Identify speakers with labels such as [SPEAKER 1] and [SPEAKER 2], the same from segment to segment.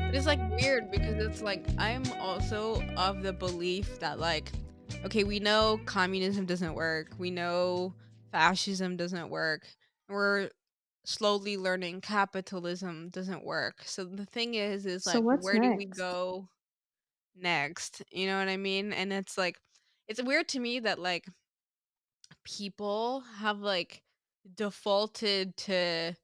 [SPEAKER 1] But it's like weird because it's like I'm also of the belief that like okay, we know communism doesn't work. We know fascism doesn't work. We're slowly learning capitalism doesn't work. So the thing is
[SPEAKER 2] So
[SPEAKER 1] like
[SPEAKER 2] what's
[SPEAKER 1] where do we
[SPEAKER 2] next?
[SPEAKER 1] go next? You know what I mean? And it's like it's weird to me that like people have like defaulted to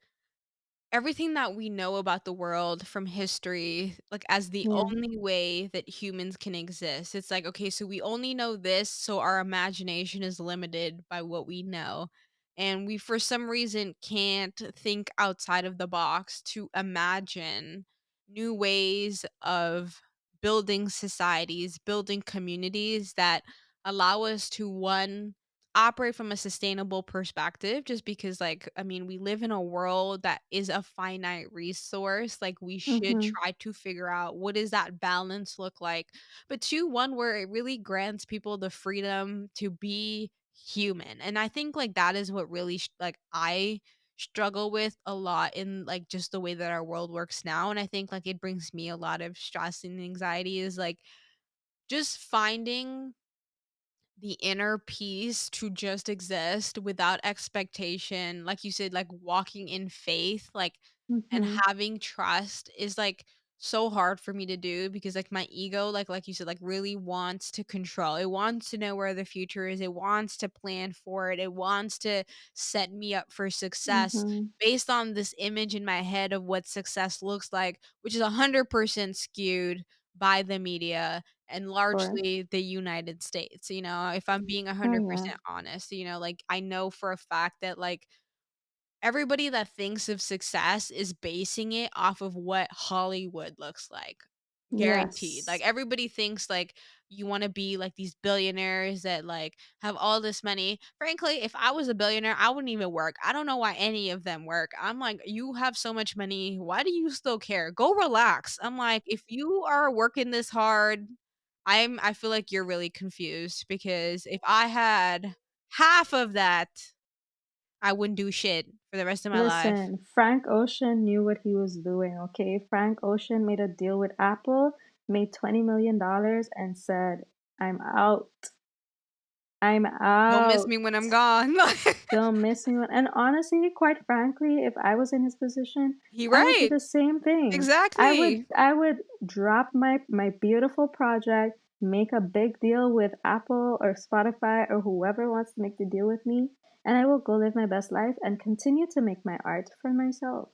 [SPEAKER 1] everything that we know about the world from history, like, as the
[SPEAKER 2] Yeah.
[SPEAKER 1] only way that humans can exist. It's like, okay, so we only know this, so our imagination is limited by what we know. And we, for some reason, can't think outside of the box to imagine new ways of building societies, building communities that allow us to, one, operate from a sustainable perspective just because like I mean we live in a world that is a finite resource, like we should
[SPEAKER 2] Mm-hmm.
[SPEAKER 1] try to figure out what does that balance look like, but two, one where it really grants people the freedom to be human. And I think like that is what really like I struggle with a lot in like just the way that our world works now. And I think like it brings me a lot of stress and anxiety is like just finding the inner peace to just exist without expectation, like you said, like walking in faith, like, and
[SPEAKER 2] Mm-hmm.
[SPEAKER 1] having trust is like so hard for me to do because like my ego, like you said, like really wants to control. It wants to know where the future is. It wants to plan for it. It wants to set me up for success
[SPEAKER 2] Mm-hmm.
[SPEAKER 1] based on this image in my head of what success looks like, which is 100% skewed by the media and
[SPEAKER 2] Of course.
[SPEAKER 1] largely the United States, you know, if I'm being
[SPEAKER 2] Oh yeah.
[SPEAKER 1] 100% honest, you know, like I know for a fact that like everybody that thinks of success is basing it off of what Hollywood looks like. Guaranteed. Like
[SPEAKER 2] Yes.
[SPEAKER 1] everybody thinks like you want to be like these billionaires that like have all this money. Frankly, if I was a billionaire, I wouldn't even work. I don't know why any of them work. I'm like, you have so much money. Why do you still care? Go relax. I'm like, if you are working this hard, I feel like you're really confused because if I had half of that, I wouldn't do shit for the rest of my life.
[SPEAKER 2] Listen, Frank Ocean knew what he was doing, okay? Frank Ocean made a deal with Apple, made $20 million, and said, I'm out. I'm
[SPEAKER 1] Don't miss
[SPEAKER 2] out.
[SPEAKER 1] me when I'm gone.
[SPEAKER 2] Don't miss me. And honestly, quite frankly, if I was in his position,
[SPEAKER 1] He
[SPEAKER 2] I would do
[SPEAKER 1] right.
[SPEAKER 2] the same thing. I would
[SPEAKER 1] Exactly.
[SPEAKER 2] I would drop my beautiful project, make a big deal with Apple or Spotify or whoever wants to make the deal with me, and I will go live my best life and continue to make my art for myself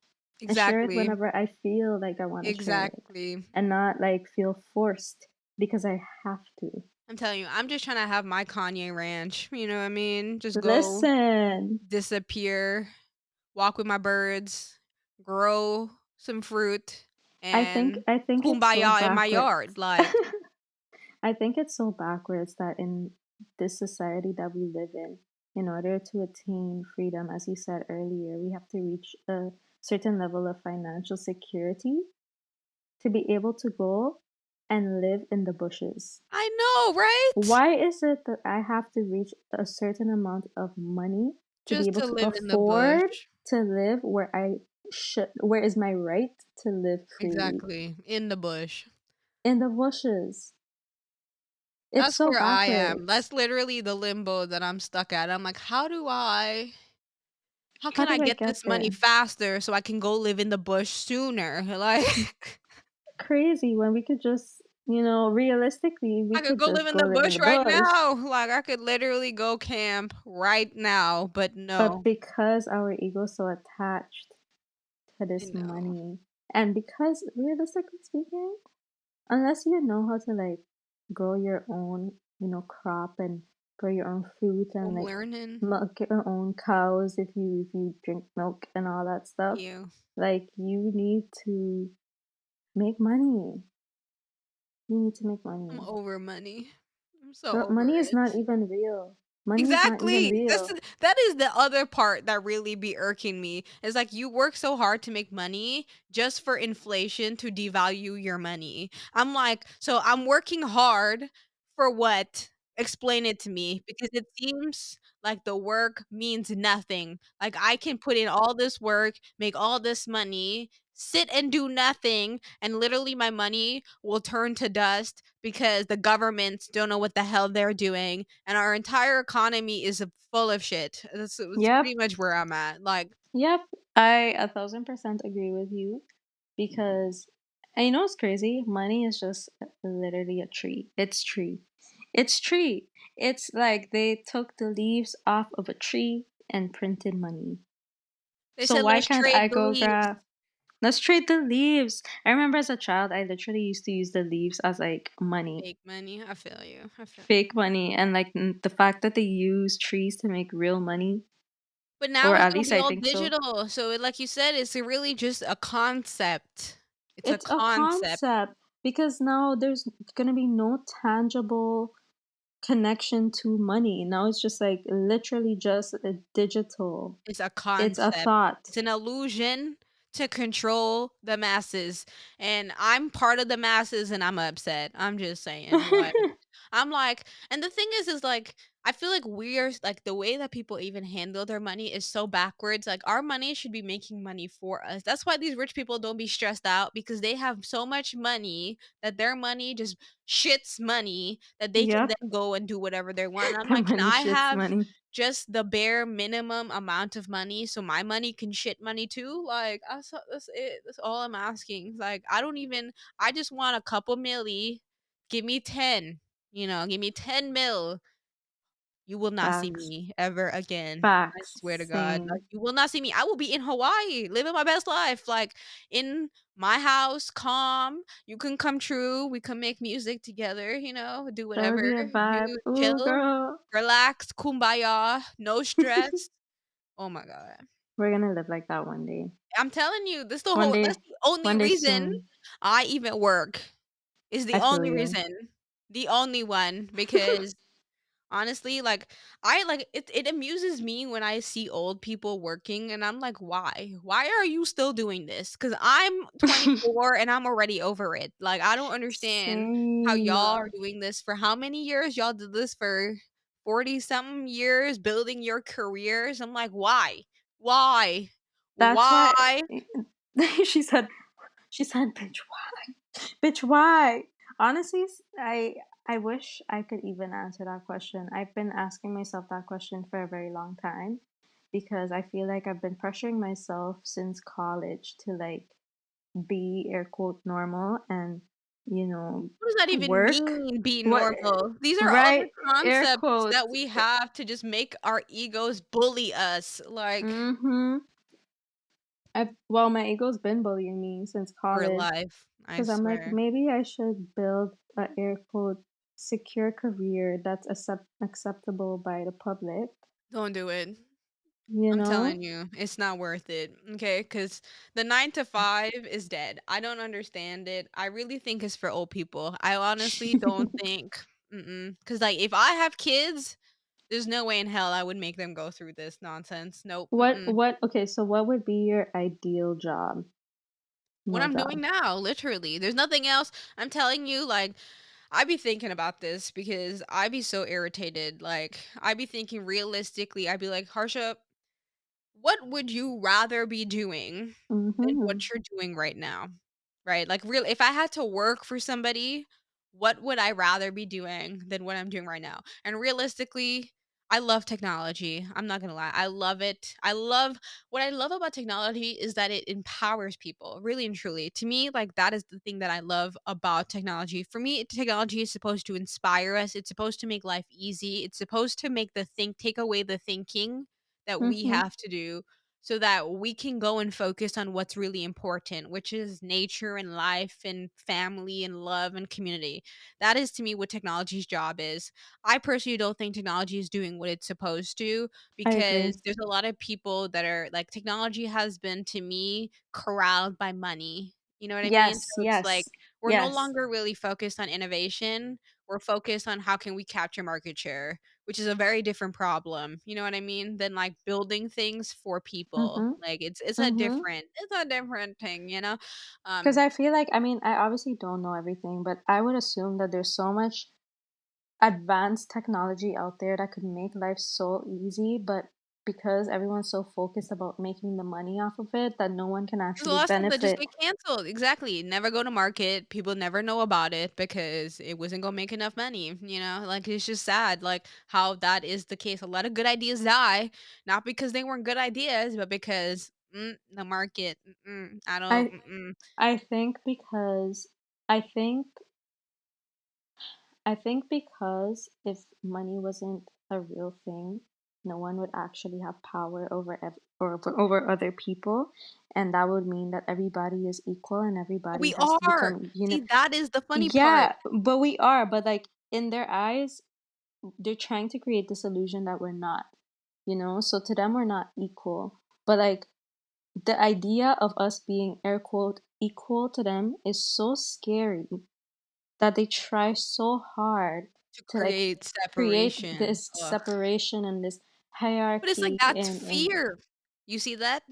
[SPEAKER 2] and share it
[SPEAKER 1] Exactly.
[SPEAKER 2] whenever I feel like I want to share it
[SPEAKER 1] Exactly.
[SPEAKER 2] and not like feel forced because I have to.
[SPEAKER 1] I'm telling you, I'm just trying to have my Kanye ranch, you know what I mean? Just go
[SPEAKER 2] Listen,
[SPEAKER 1] disappear, walk with my birds, grow some fruit, and
[SPEAKER 2] I think it's so
[SPEAKER 1] kumbaya in my
[SPEAKER 2] backwards.
[SPEAKER 1] yard, like,
[SPEAKER 2] I think it's so backwards that in this society that we live in order to attain freedom, as you said earlier, we have to reach a certain level of financial security to be able to go and live in the bushes.
[SPEAKER 1] I know, right?
[SPEAKER 2] Why is it that I have to reach a certain amount of money to be
[SPEAKER 1] Just
[SPEAKER 2] able
[SPEAKER 1] to
[SPEAKER 2] to
[SPEAKER 1] live in the
[SPEAKER 2] afford
[SPEAKER 1] bush.
[SPEAKER 2] to live where I should, where is my right to live freely?
[SPEAKER 1] Exactly, in the bush.
[SPEAKER 2] In the bushes. It's
[SPEAKER 1] That's
[SPEAKER 2] so
[SPEAKER 1] where I am.
[SPEAKER 2] backwards.
[SPEAKER 1] That's literally the limbo that I'm stuck at. I'm like, how
[SPEAKER 2] How
[SPEAKER 1] can I
[SPEAKER 2] do I
[SPEAKER 1] get
[SPEAKER 2] get
[SPEAKER 1] this money
[SPEAKER 2] there?
[SPEAKER 1] faster so I can go live in the bush sooner? Like,
[SPEAKER 2] Crazy when we could just, realistically, we
[SPEAKER 1] I could
[SPEAKER 2] could
[SPEAKER 1] go live
[SPEAKER 2] just
[SPEAKER 1] in
[SPEAKER 2] go
[SPEAKER 1] the
[SPEAKER 2] live in
[SPEAKER 1] bush
[SPEAKER 2] the
[SPEAKER 1] right
[SPEAKER 2] bush.
[SPEAKER 1] now. Like, I could literally go camp right now, but
[SPEAKER 2] But
[SPEAKER 1] no.
[SPEAKER 2] because our ego's so attached to
[SPEAKER 1] I
[SPEAKER 2] this
[SPEAKER 1] know.
[SPEAKER 2] money, and because realistically speaking, unless you know how to like grow your own, crop and grow your own fruit and
[SPEAKER 1] I'm
[SPEAKER 2] like
[SPEAKER 1] learning.
[SPEAKER 2] milk your own cows if you drink milk and all that stuff,
[SPEAKER 1] You.
[SPEAKER 2] like you need to make money. You need to make
[SPEAKER 1] I'm
[SPEAKER 2] money.
[SPEAKER 1] over money. I'm so
[SPEAKER 2] Girl,
[SPEAKER 1] over
[SPEAKER 2] money is
[SPEAKER 1] it.
[SPEAKER 2] not even real. Money is not even
[SPEAKER 1] Exactly.
[SPEAKER 2] real.
[SPEAKER 1] That is the other part that really be irking me. Is like you work so hard to make money just for inflation to devalue your money. I'm like, so I'm working hard for what? Explain it to me because it seems like the work means nothing. Like, I can put in all this work, make all this money, sit and do nothing, and literally my money will turn to dust because the governments don't know what the hell they're doing, and our entire economy is full of shit. That's
[SPEAKER 2] Yep.
[SPEAKER 1] pretty much where I'm at. Like,
[SPEAKER 2] Yep. I 1,000% agree with you because, and you know what's crazy? Money is just literally a tree. It's tree. It's tree. It's like they took the leaves off of a tree and printed money.
[SPEAKER 1] they
[SPEAKER 2] So
[SPEAKER 1] said,
[SPEAKER 2] why
[SPEAKER 1] "Let's
[SPEAKER 2] can't
[SPEAKER 1] trade
[SPEAKER 2] I
[SPEAKER 1] the
[SPEAKER 2] go
[SPEAKER 1] leaves."
[SPEAKER 2] grab? Let's trade the leaves. I remember as a child, I literally used to use the leaves as like money,
[SPEAKER 1] Fake money. I feel you. I feel you.
[SPEAKER 2] fake money, and like the fact that they use trees to make real money,
[SPEAKER 1] But now
[SPEAKER 2] or
[SPEAKER 1] it's
[SPEAKER 2] at
[SPEAKER 1] gonna
[SPEAKER 2] least
[SPEAKER 1] be
[SPEAKER 2] I
[SPEAKER 1] all
[SPEAKER 2] think so.
[SPEAKER 1] digital, so like you said, it's really just a concept. It's a
[SPEAKER 2] It's a
[SPEAKER 1] concept.
[SPEAKER 2] concept because now there's gonna be no tangible connection to money. Now it's just like literally just a digital.
[SPEAKER 1] It's a
[SPEAKER 2] It's a
[SPEAKER 1] concept.
[SPEAKER 2] thought.
[SPEAKER 1] It's an illusion to control the masses, and I'm part of the masses, and I'm upset. I'm just saying, like I'm like and the thing is like, I feel like we're like, the way that people even handle their money is so backwards, like, our money should be making money for us. That's why these rich people don't be stressed out because they have so much money that their money just shits money that they can
[SPEAKER 2] Yep.
[SPEAKER 1] then go and do whatever they want. I'm
[SPEAKER 2] The
[SPEAKER 1] like, "Can
[SPEAKER 2] money
[SPEAKER 1] I
[SPEAKER 2] shits
[SPEAKER 1] have
[SPEAKER 2] money.
[SPEAKER 1] just the bare minimum amount of money so my money can shit money too?" Like, that's it. That's all I'm asking. Like, I just want a couple milli. Give me 10. Give me 10 mil. You will not see
[SPEAKER 2] Facts.
[SPEAKER 1] me ever again. I
[SPEAKER 2] Facts.
[SPEAKER 1] swear to God. Like,
[SPEAKER 2] Same.
[SPEAKER 1] you will not see me. I will be in Hawaii, living my best life, like in my house, calm. You can come true. We can make music together, do
[SPEAKER 2] That would
[SPEAKER 1] whatever,
[SPEAKER 2] be a vibe.
[SPEAKER 1] do
[SPEAKER 2] Ooh,
[SPEAKER 1] chill,
[SPEAKER 2] girl.
[SPEAKER 1] relax, kumbaya, no stress. Oh my God.
[SPEAKER 2] We're gonna live like that one day.
[SPEAKER 1] I'm telling you,
[SPEAKER 2] One
[SPEAKER 1] that's
[SPEAKER 2] day.
[SPEAKER 1] the only
[SPEAKER 2] One day
[SPEAKER 1] reason
[SPEAKER 2] soon.
[SPEAKER 1] I even work, is the
[SPEAKER 2] I feel
[SPEAKER 1] only
[SPEAKER 2] you.
[SPEAKER 1] reason. The only one, because honestly, like, I like it amuses me when I see old people working and I'm like, "Why? Why are you still doing this?" Cuz I'm 24 and I'm already over it. Like, I don't understand how
[SPEAKER 2] Same.
[SPEAKER 1] y'all are doing this for how many years? Y'all did this for 40 something years building your careers. I'm like, "Why? Why?
[SPEAKER 2] That's why
[SPEAKER 1] Why?"
[SPEAKER 2] she said she said, "Bitch, why? Bitch, why?" Honestly, I wish I could even answer that question. I've been asking myself that question for a very long time because I feel like I've been pressuring myself since college to like be air quote normal and you know
[SPEAKER 1] What does that even
[SPEAKER 2] work.
[SPEAKER 1] mean, be
[SPEAKER 2] What
[SPEAKER 1] normal? These are all the
[SPEAKER 2] right air
[SPEAKER 1] concepts that
[SPEAKER 2] quotes.
[SPEAKER 1] we have to just make our egos bully us, like,
[SPEAKER 2] Mhm. Well, my ego's been bullying me since
[SPEAKER 1] for
[SPEAKER 2] college
[SPEAKER 1] life, I
[SPEAKER 2] because I'm like,
[SPEAKER 1] swear.
[SPEAKER 2] maybe I should build a air quote secure career that's acceptable by the public,
[SPEAKER 1] Don't do it.
[SPEAKER 2] you
[SPEAKER 1] I'm
[SPEAKER 2] know?
[SPEAKER 1] telling you, it's not worth it, okay? Because the 9 to 5 is dead. I don't understand it. I really think it's for old people. I honestly don't think because like, if I have kids, there's no way in hell I would make them go through this nonsense. Nope, mm-mm.
[SPEAKER 2] Okay, so what would be your ideal job?
[SPEAKER 1] What
[SPEAKER 2] No
[SPEAKER 1] I'm doing
[SPEAKER 2] job.
[SPEAKER 1] now, literally. There's nothing else. I'm telling you, like, I be thinking about this because I be so irritated. Like, I be thinking realistically, I'd be like, Harsha, what would you rather be doing than what
[SPEAKER 2] Mhm.
[SPEAKER 1] you're doing right now? Right? Like, real if I had to work for somebody, what would I rather be doing than what I'm doing right now? And realistically, I love technology. I'm not gonna lie. I love it. What I love about technology is that it empowers people, really and truly. To me, like, that is the thing that I love about technology. For me, technology is supposed to inspire us. It's supposed to make life easy. It's supposed to take away the thinking that we
[SPEAKER 2] Mhm.
[SPEAKER 1] have to do so that we can go and focus on what's really important, which is nature and life and family and love and community. That is to me what technology's job is. I personally don't think technology is doing what it's supposed to
[SPEAKER 2] I agree.
[SPEAKER 1] because there's a lot of people that are like, technology has been to me corralled by money. You know what I mean?
[SPEAKER 2] Yes,
[SPEAKER 1] So it's like,
[SPEAKER 2] yes.
[SPEAKER 1] we're no
[SPEAKER 2] Yes.
[SPEAKER 1] longer really focused on innovation. We're focused on how can we capture market share, which is a very different problem, you know what I mean, than, like, building things for people.
[SPEAKER 2] Mhm.
[SPEAKER 1] Like,
[SPEAKER 2] Mhm.
[SPEAKER 1] it's a different thing, you know?
[SPEAKER 2] Because
[SPEAKER 1] Um,
[SPEAKER 2] I feel like, I mean, I obviously don't know everything, but I would assume that there's so much. advanced technology out there that could make life so easy, but because everyone's so focused about making the money off of it, that no one can
[SPEAKER 1] There's a
[SPEAKER 2] actually
[SPEAKER 1] lot of stuff that just
[SPEAKER 2] benefit.
[SPEAKER 1] get canceled, exactly, never go to market, people never know about it because it wasn't gonna make enough money, like, it's just sad, like, how that is the case, a lot of good ideas die, not because they weren't good ideas, but because, the market, I don't,
[SPEAKER 2] I I think because I think I think because if money wasn't a real thing, no one would actually have power over other people, and that would mean that everybody is equal and everybody
[SPEAKER 1] we
[SPEAKER 2] has to
[SPEAKER 1] are!
[SPEAKER 2] become,
[SPEAKER 1] See, that is the funny part.
[SPEAKER 2] yeah, but we are, but like in their eyes, they're trying to create this illusion that we're not, So to them, we're not equal. But like the idea of us being air quote equal to them is so scary that they try so hard
[SPEAKER 1] To
[SPEAKER 2] to like
[SPEAKER 1] create
[SPEAKER 2] create
[SPEAKER 1] separation,
[SPEAKER 2] this
[SPEAKER 1] ugh.
[SPEAKER 2] separation and this
[SPEAKER 1] But it's like,
[SPEAKER 2] hierarchy
[SPEAKER 1] that's
[SPEAKER 2] and
[SPEAKER 1] fear. You see that?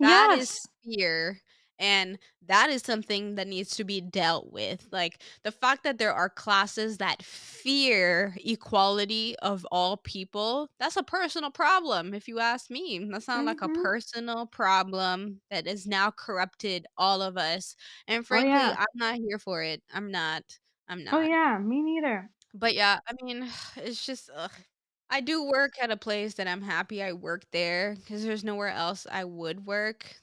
[SPEAKER 1] That is
[SPEAKER 2] yes.
[SPEAKER 1] fear, and that is something that needs to be dealt with, like, the fact that there are classes that fear equality of all people, that's a personal problem, if you ask me. That sounds like a
[SPEAKER 2] Mhm.
[SPEAKER 1] personal problem that has now corrupted all of us, and
[SPEAKER 2] Oh
[SPEAKER 1] frankly,
[SPEAKER 2] yeah.
[SPEAKER 1] I'm not here for it. I'm
[SPEAKER 2] Oh
[SPEAKER 1] not.
[SPEAKER 2] yeah, me neither.
[SPEAKER 1] But yeah, I mean, it's just ugh. I do work at a place that I'm happy I work there because there's nowhere else I would work.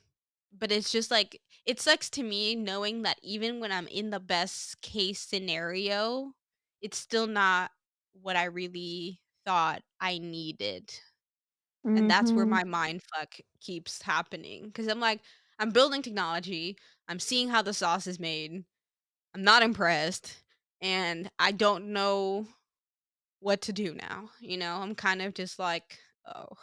[SPEAKER 1] But it's just like it sucks to me knowing that even when I'm in the best case scenario, it's still not what I really thought I needed. And that's where
[SPEAKER 2] Mhm.
[SPEAKER 1] my mind fuck keeps happening. Cause I'm like, I'm building technology, I'm seeing how the sauce is made. I'm not impressed. And I don't know what to do now, I'm kind of just like, "Oh, okay."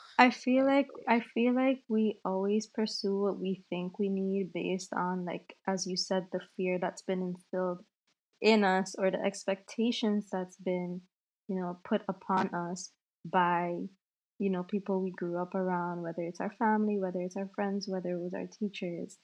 [SPEAKER 2] I feel like we always pursue what we think we need based on, like, as you said, the fear that's been instilled in us, or the expectations that's been, put upon us by, people we grew up around, whether it's our family, whether it's our friends, whether it was our teachers.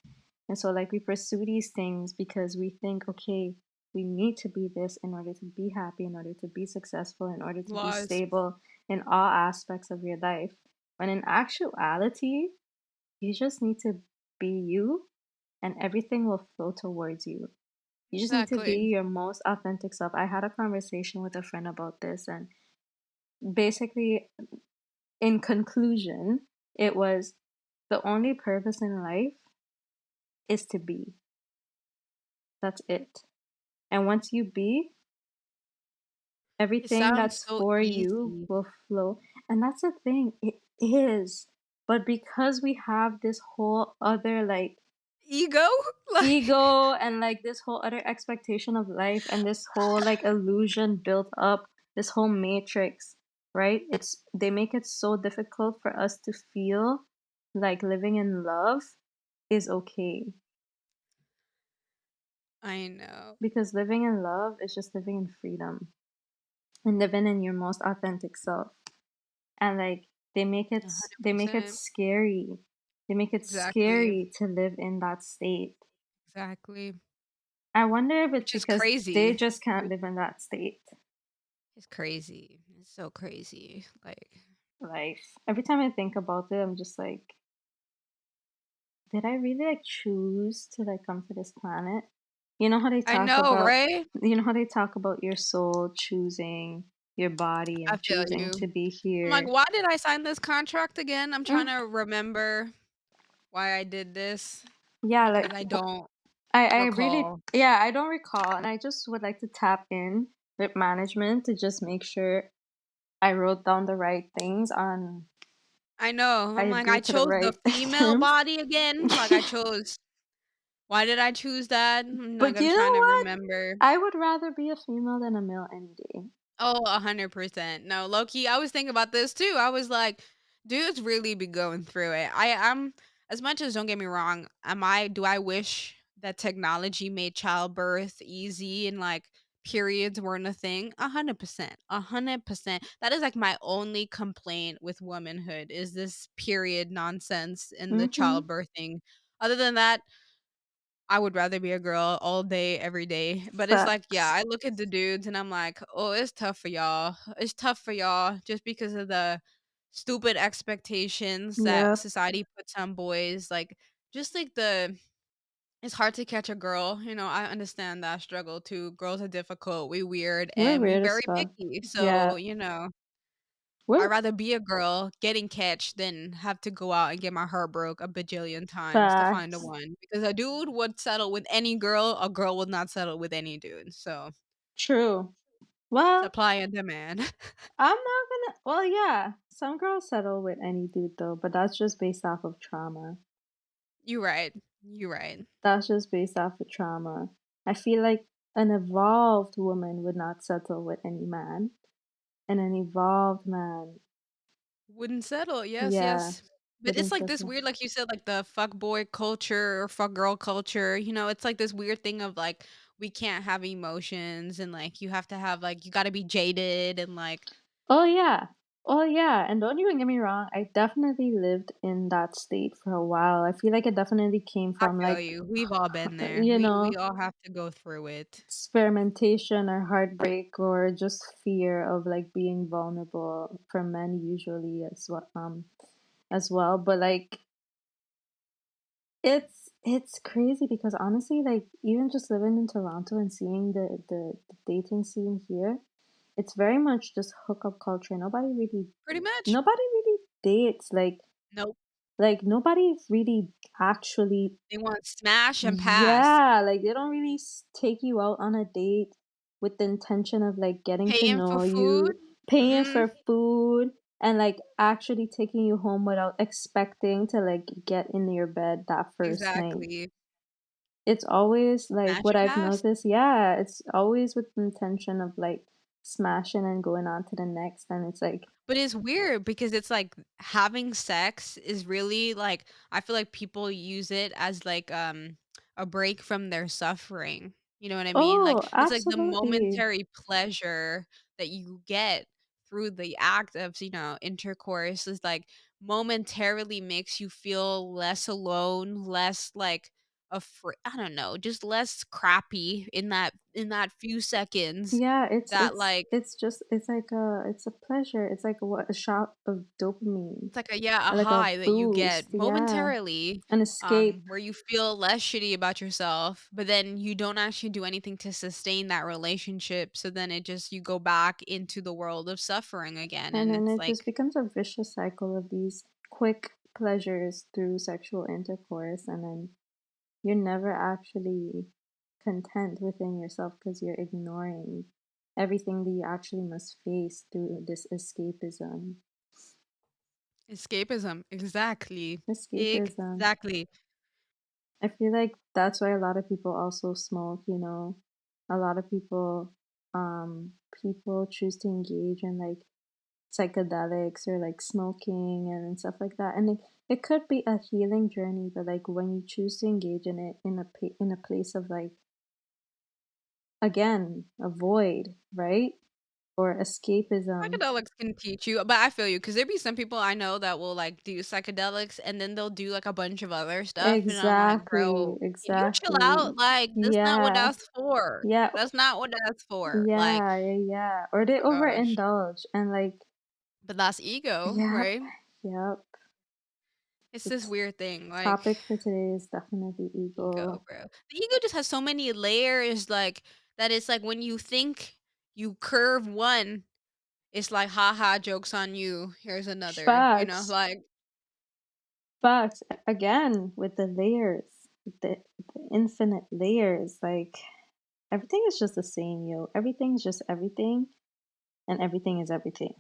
[SPEAKER 2] And so, like, we pursue these things because we think, okay, we need to be this in order to be happy, in order to be successful, in order to be
[SPEAKER 1] Laws.
[SPEAKER 2] stable in all aspects of your life. When in actuality, you just need to be you, and everything will flow towards you. You just need to be
[SPEAKER 1] Exactly.
[SPEAKER 2] your most authentic self. I had a conversation with a friend about this, and basically, in conclusion, it was the only purpose in life is to be. That's it. And once you be,
[SPEAKER 1] It
[SPEAKER 2] everything
[SPEAKER 1] sounds
[SPEAKER 2] that's
[SPEAKER 1] so
[SPEAKER 2] for you
[SPEAKER 1] easy.
[SPEAKER 2] will flow. And that's the thing, it is. But because we have this whole other like
[SPEAKER 1] Ego? Like,
[SPEAKER 2] ego and like this whole other expectation of life and this whole like illusion built up, this whole matrix, right? They make it so difficult for us to feel like living in love is okay,
[SPEAKER 1] I know.
[SPEAKER 2] because living in love is just living in freedom and living in your most authentic self. And like they make it
[SPEAKER 1] 100%.
[SPEAKER 2] scary. They make it
[SPEAKER 1] Exactly.
[SPEAKER 2] scary to live in that state.
[SPEAKER 1] Exactly.
[SPEAKER 2] I wonder if it's
[SPEAKER 1] Which is
[SPEAKER 2] because they
[SPEAKER 1] crazy.
[SPEAKER 2] just can't live in that state.
[SPEAKER 1] It's crazy. It's so crazy. Like,
[SPEAKER 2] Life. Every time I think about it, I'm just like, did I really like choose to like come to this planet? You know how they
[SPEAKER 1] I
[SPEAKER 2] talk
[SPEAKER 1] know,
[SPEAKER 2] about
[SPEAKER 1] right?
[SPEAKER 2] you know how they talk about your soul choosing your body
[SPEAKER 1] I
[SPEAKER 2] and
[SPEAKER 1] feel
[SPEAKER 2] choosing
[SPEAKER 1] you.
[SPEAKER 2] to be
[SPEAKER 1] I'm like,
[SPEAKER 2] here.
[SPEAKER 1] "Why did I sign this contract again?" I'm trying
[SPEAKER 2] Mm,
[SPEAKER 1] to remember why I did this
[SPEAKER 2] yeah, like
[SPEAKER 1] because I don't
[SPEAKER 2] I really,
[SPEAKER 1] recall.
[SPEAKER 2] yeah, I don't recall, and I just would like to tap in with management to just make sure I wrote down the right things on
[SPEAKER 1] I know.
[SPEAKER 2] I
[SPEAKER 1] I'm like, I
[SPEAKER 2] agreed to the
[SPEAKER 1] chose the
[SPEAKER 2] right
[SPEAKER 1] female
[SPEAKER 2] terms.
[SPEAKER 1] body again. Like, I chose why did I choose that?
[SPEAKER 2] But
[SPEAKER 1] I'm
[SPEAKER 2] you
[SPEAKER 1] trying
[SPEAKER 2] know
[SPEAKER 1] to
[SPEAKER 2] what?
[SPEAKER 1] remember.
[SPEAKER 2] I would rather be a female than a male any day.
[SPEAKER 1] Oh, 100%. No, low key, I was thinking about this too. I was like, dudes really be going through it. I'm as much as don't get me wrong, do I wish that technology made childbirth easy and like periods weren't a thing? 100%. 100%. That is like my only complaint with womanhood is this period nonsense and the
[SPEAKER 2] Mhm.
[SPEAKER 1] childbirthing. Other than that, I would rather be a girl all day, every day. But it's like, yeah,
[SPEAKER 2] Facts.
[SPEAKER 1] I look at the dudes and I'm like, oh, it's tough for y'all. It's tough for y'all just because of the stupid expectations that
[SPEAKER 2] Yep.
[SPEAKER 1] society puts on boys. Like, just like the it's hard to catch a girl. I understand that struggle too. Girls are difficult, we weird,
[SPEAKER 2] We're
[SPEAKER 1] and we
[SPEAKER 2] weird as
[SPEAKER 1] very
[SPEAKER 2] fuck.
[SPEAKER 1] picky.
[SPEAKER 2] Yeah.
[SPEAKER 1] So, I'd
[SPEAKER 2] We're
[SPEAKER 1] rather be a girl getting catched than have to go out and get my heart broke a bajillion times to find a
[SPEAKER 2] facts.
[SPEAKER 1] one. Because a dude would settle with any girl, a girl would not settle with any dude. So,
[SPEAKER 2] True. Well,
[SPEAKER 1] supply and demand.
[SPEAKER 2] I'm not gonna. Well, yeah, some girls settle with any dude though, but that's just based off of trauma.
[SPEAKER 1] You right. You right.
[SPEAKER 2] That's just based off of trauma. I feel like an evolved woman would not settle with any man, and an evolved man,
[SPEAKER 1] Wouldn't settle. Yes,
[SPEAKER 2] yeah,
[SPEAKER 1] yes. But it's
[SPEAKER 2] wouldn't
[SPEAKER 1] like this
[SPEAKER 2] settle.
[SPEAKER 1] weird, like you said, like the fuck boy culture or fuck girl culture. It's like this weird thing of like we can't have emotions and like you have to have like you got to be jaded and like
[SPEAKER 2] Oh yeah, oh yeah, and don't even get me wrong. I definitely lived in that state for a while. I feel like it definitely came
[SPEAKER 1] I
[SPEAKER 2] from
[SPEAKER 1] feel
[SPEAKER 2] like,
[SPEAKER 1] you. We've all been there.
[SPEAKER 2] you
[SPEAKER 1] We
[SPEAKER 2] know,
[SPEAKER 1] all have to go through it.
[SPEAKER 2] experimentation or heartbreak or just fear of like being vulnerable for men usually as well. But like it's crazy because honestly, like even just living in Toronto and seeing the dating scene here, it's very much just hookup culture.
[SPEAKER 1] Pretty much.
[SPEAKER 2] Nobody really dates
[SPEAKER 1] Nope.
[SPEAKER 2] like nobody really actually.
[SPEAKER 1] They want smash and pass.
[SPEAKER 2] Yeah, like, they don't really take you out on a date with the intention of, like, getting to
[SPEAKER 1] Paying for
[SPEAKER 2] know
[SPEAKER 1] food.
[SPEAKER 2] you, paying
[SPEAKER 1] Mm-mm.
[SPEAKER 2] for food, and, like, actually taking you home without expecting to, like, get in your bed that first night.
[SPEAKER 1] Exactly.
[SPEAKER 2] It's always, like,
[SPEAKER 1] Smash
[SPEAKER 2] what
[SPEAKER 1] and
[SPEAKER 2] I've
[SPEAKER 1] pass.
[SPEAKER 2] noticed, yeah, it's always with the intention of, like, smashing and going on to the next, and it's like,
[SPEAKER 1] But it's weird because it's like having sex is really like I feel like people use it as like a break from their suffering. You know what I mean? Like
[SPEAKER 2] "Oh,
[SPEAKER 1] it's like the
[SPEAKER 2] absolutely."
[SPEAKER 1] momentary pleasure that you get through the act of, intercourse is like momentarily makes you feel less alone, less like afraid, I don't know, just less crappy in that few seconds
[SPEAKER 2] Yeah,
[SPEAKER 1] that like
[SPEAKER 2] it's just it's a pleasure. It's like what a shot of dopamine,
[SPEAKER 1] it's like a
[SPEAKER 2] like a
[SPEAKER 1] high that you get
[SPEAKER 2] boost. Yeah,
[SPEAKER 1] momentarily,
[SPEAKER 2] an escape.
[SPEAKER 1] where you feel less shitty about yourself, but then you don't actually do anything to sustain that relationship, so then you go back into the world of suffering again,
[SPEAKER 2] And
[SPEAKER 1] and
[SPEAKER 2] then
[SPEAKER 1] it's
[SPEAKER 2] it just
[SPEAKER 1] like
[SPEAKER 2] becomes a vicious cycle of these quick pleasures through sexual intercourse, and then you're never actually content within yourself because you're ignoring everything that you actually must face through this escapism.
[SPEAKER 1] escapism. Exactly.
[SPEAKER 2] Escapism.
[SPEAKER 1] Exactly.
[SPEAKER 2] I feel like that's why a lot of people also smoke, A lot of people choose to engage in like psychedelics or like smoking and stuff like that. And it could be a healing journey, but like when you choose to engage in it in a place of like, again, a void, right? Or escapism.
[SPEAKER 1] Psychedelics can teach you, but I feel you because there be some people I know that will like do psychedelics and then they'll do like a bunch of other stuff, and I'm like,
[SPEAKER 2] Exactly,
[SPEAKER 1] bro, can you chill out?
[SPEAKER 2] exactly.
[SPEAKER 1] Like that's not what
[SPEAKER 2] Yeah,
[SPEAKER 1] that's for.
[SPEAKER 2] yeah,
[SPEAKER 1] That's not what that's for. Like,
[SPEAKER 2] yeah, yeah, yeah. Or they
[SPEAKER 1] oh my gosh.
[SPEAKER 2] overindulge and like,
[SPEAKER 1] But that's ego,
[SPEAKER 2] yep,
[SPEAKER 1] right?
[SPEAKER 2] yep.
[SPEAKER 1] It's this
[SPEAKER 2] It's
[SPEAKER 1] weird thing, like
[SPEAKER 2] topic for today is definitely
[SPEAKER 1] ego,
[SPEAKER 2] ego.
[SPEAKER 1] bro. The ego just has so many layers, like that. It's like when you think you curve one, it's like, haha, jokes on you. Here's another,
[SPEAKER 2] Facts,
[SPEAKER 1] like
[SPEAKER 2] facts. Again, with the layers, the infinite layers, like everything is just the same, yo. Everything's just everything, and everything is everything.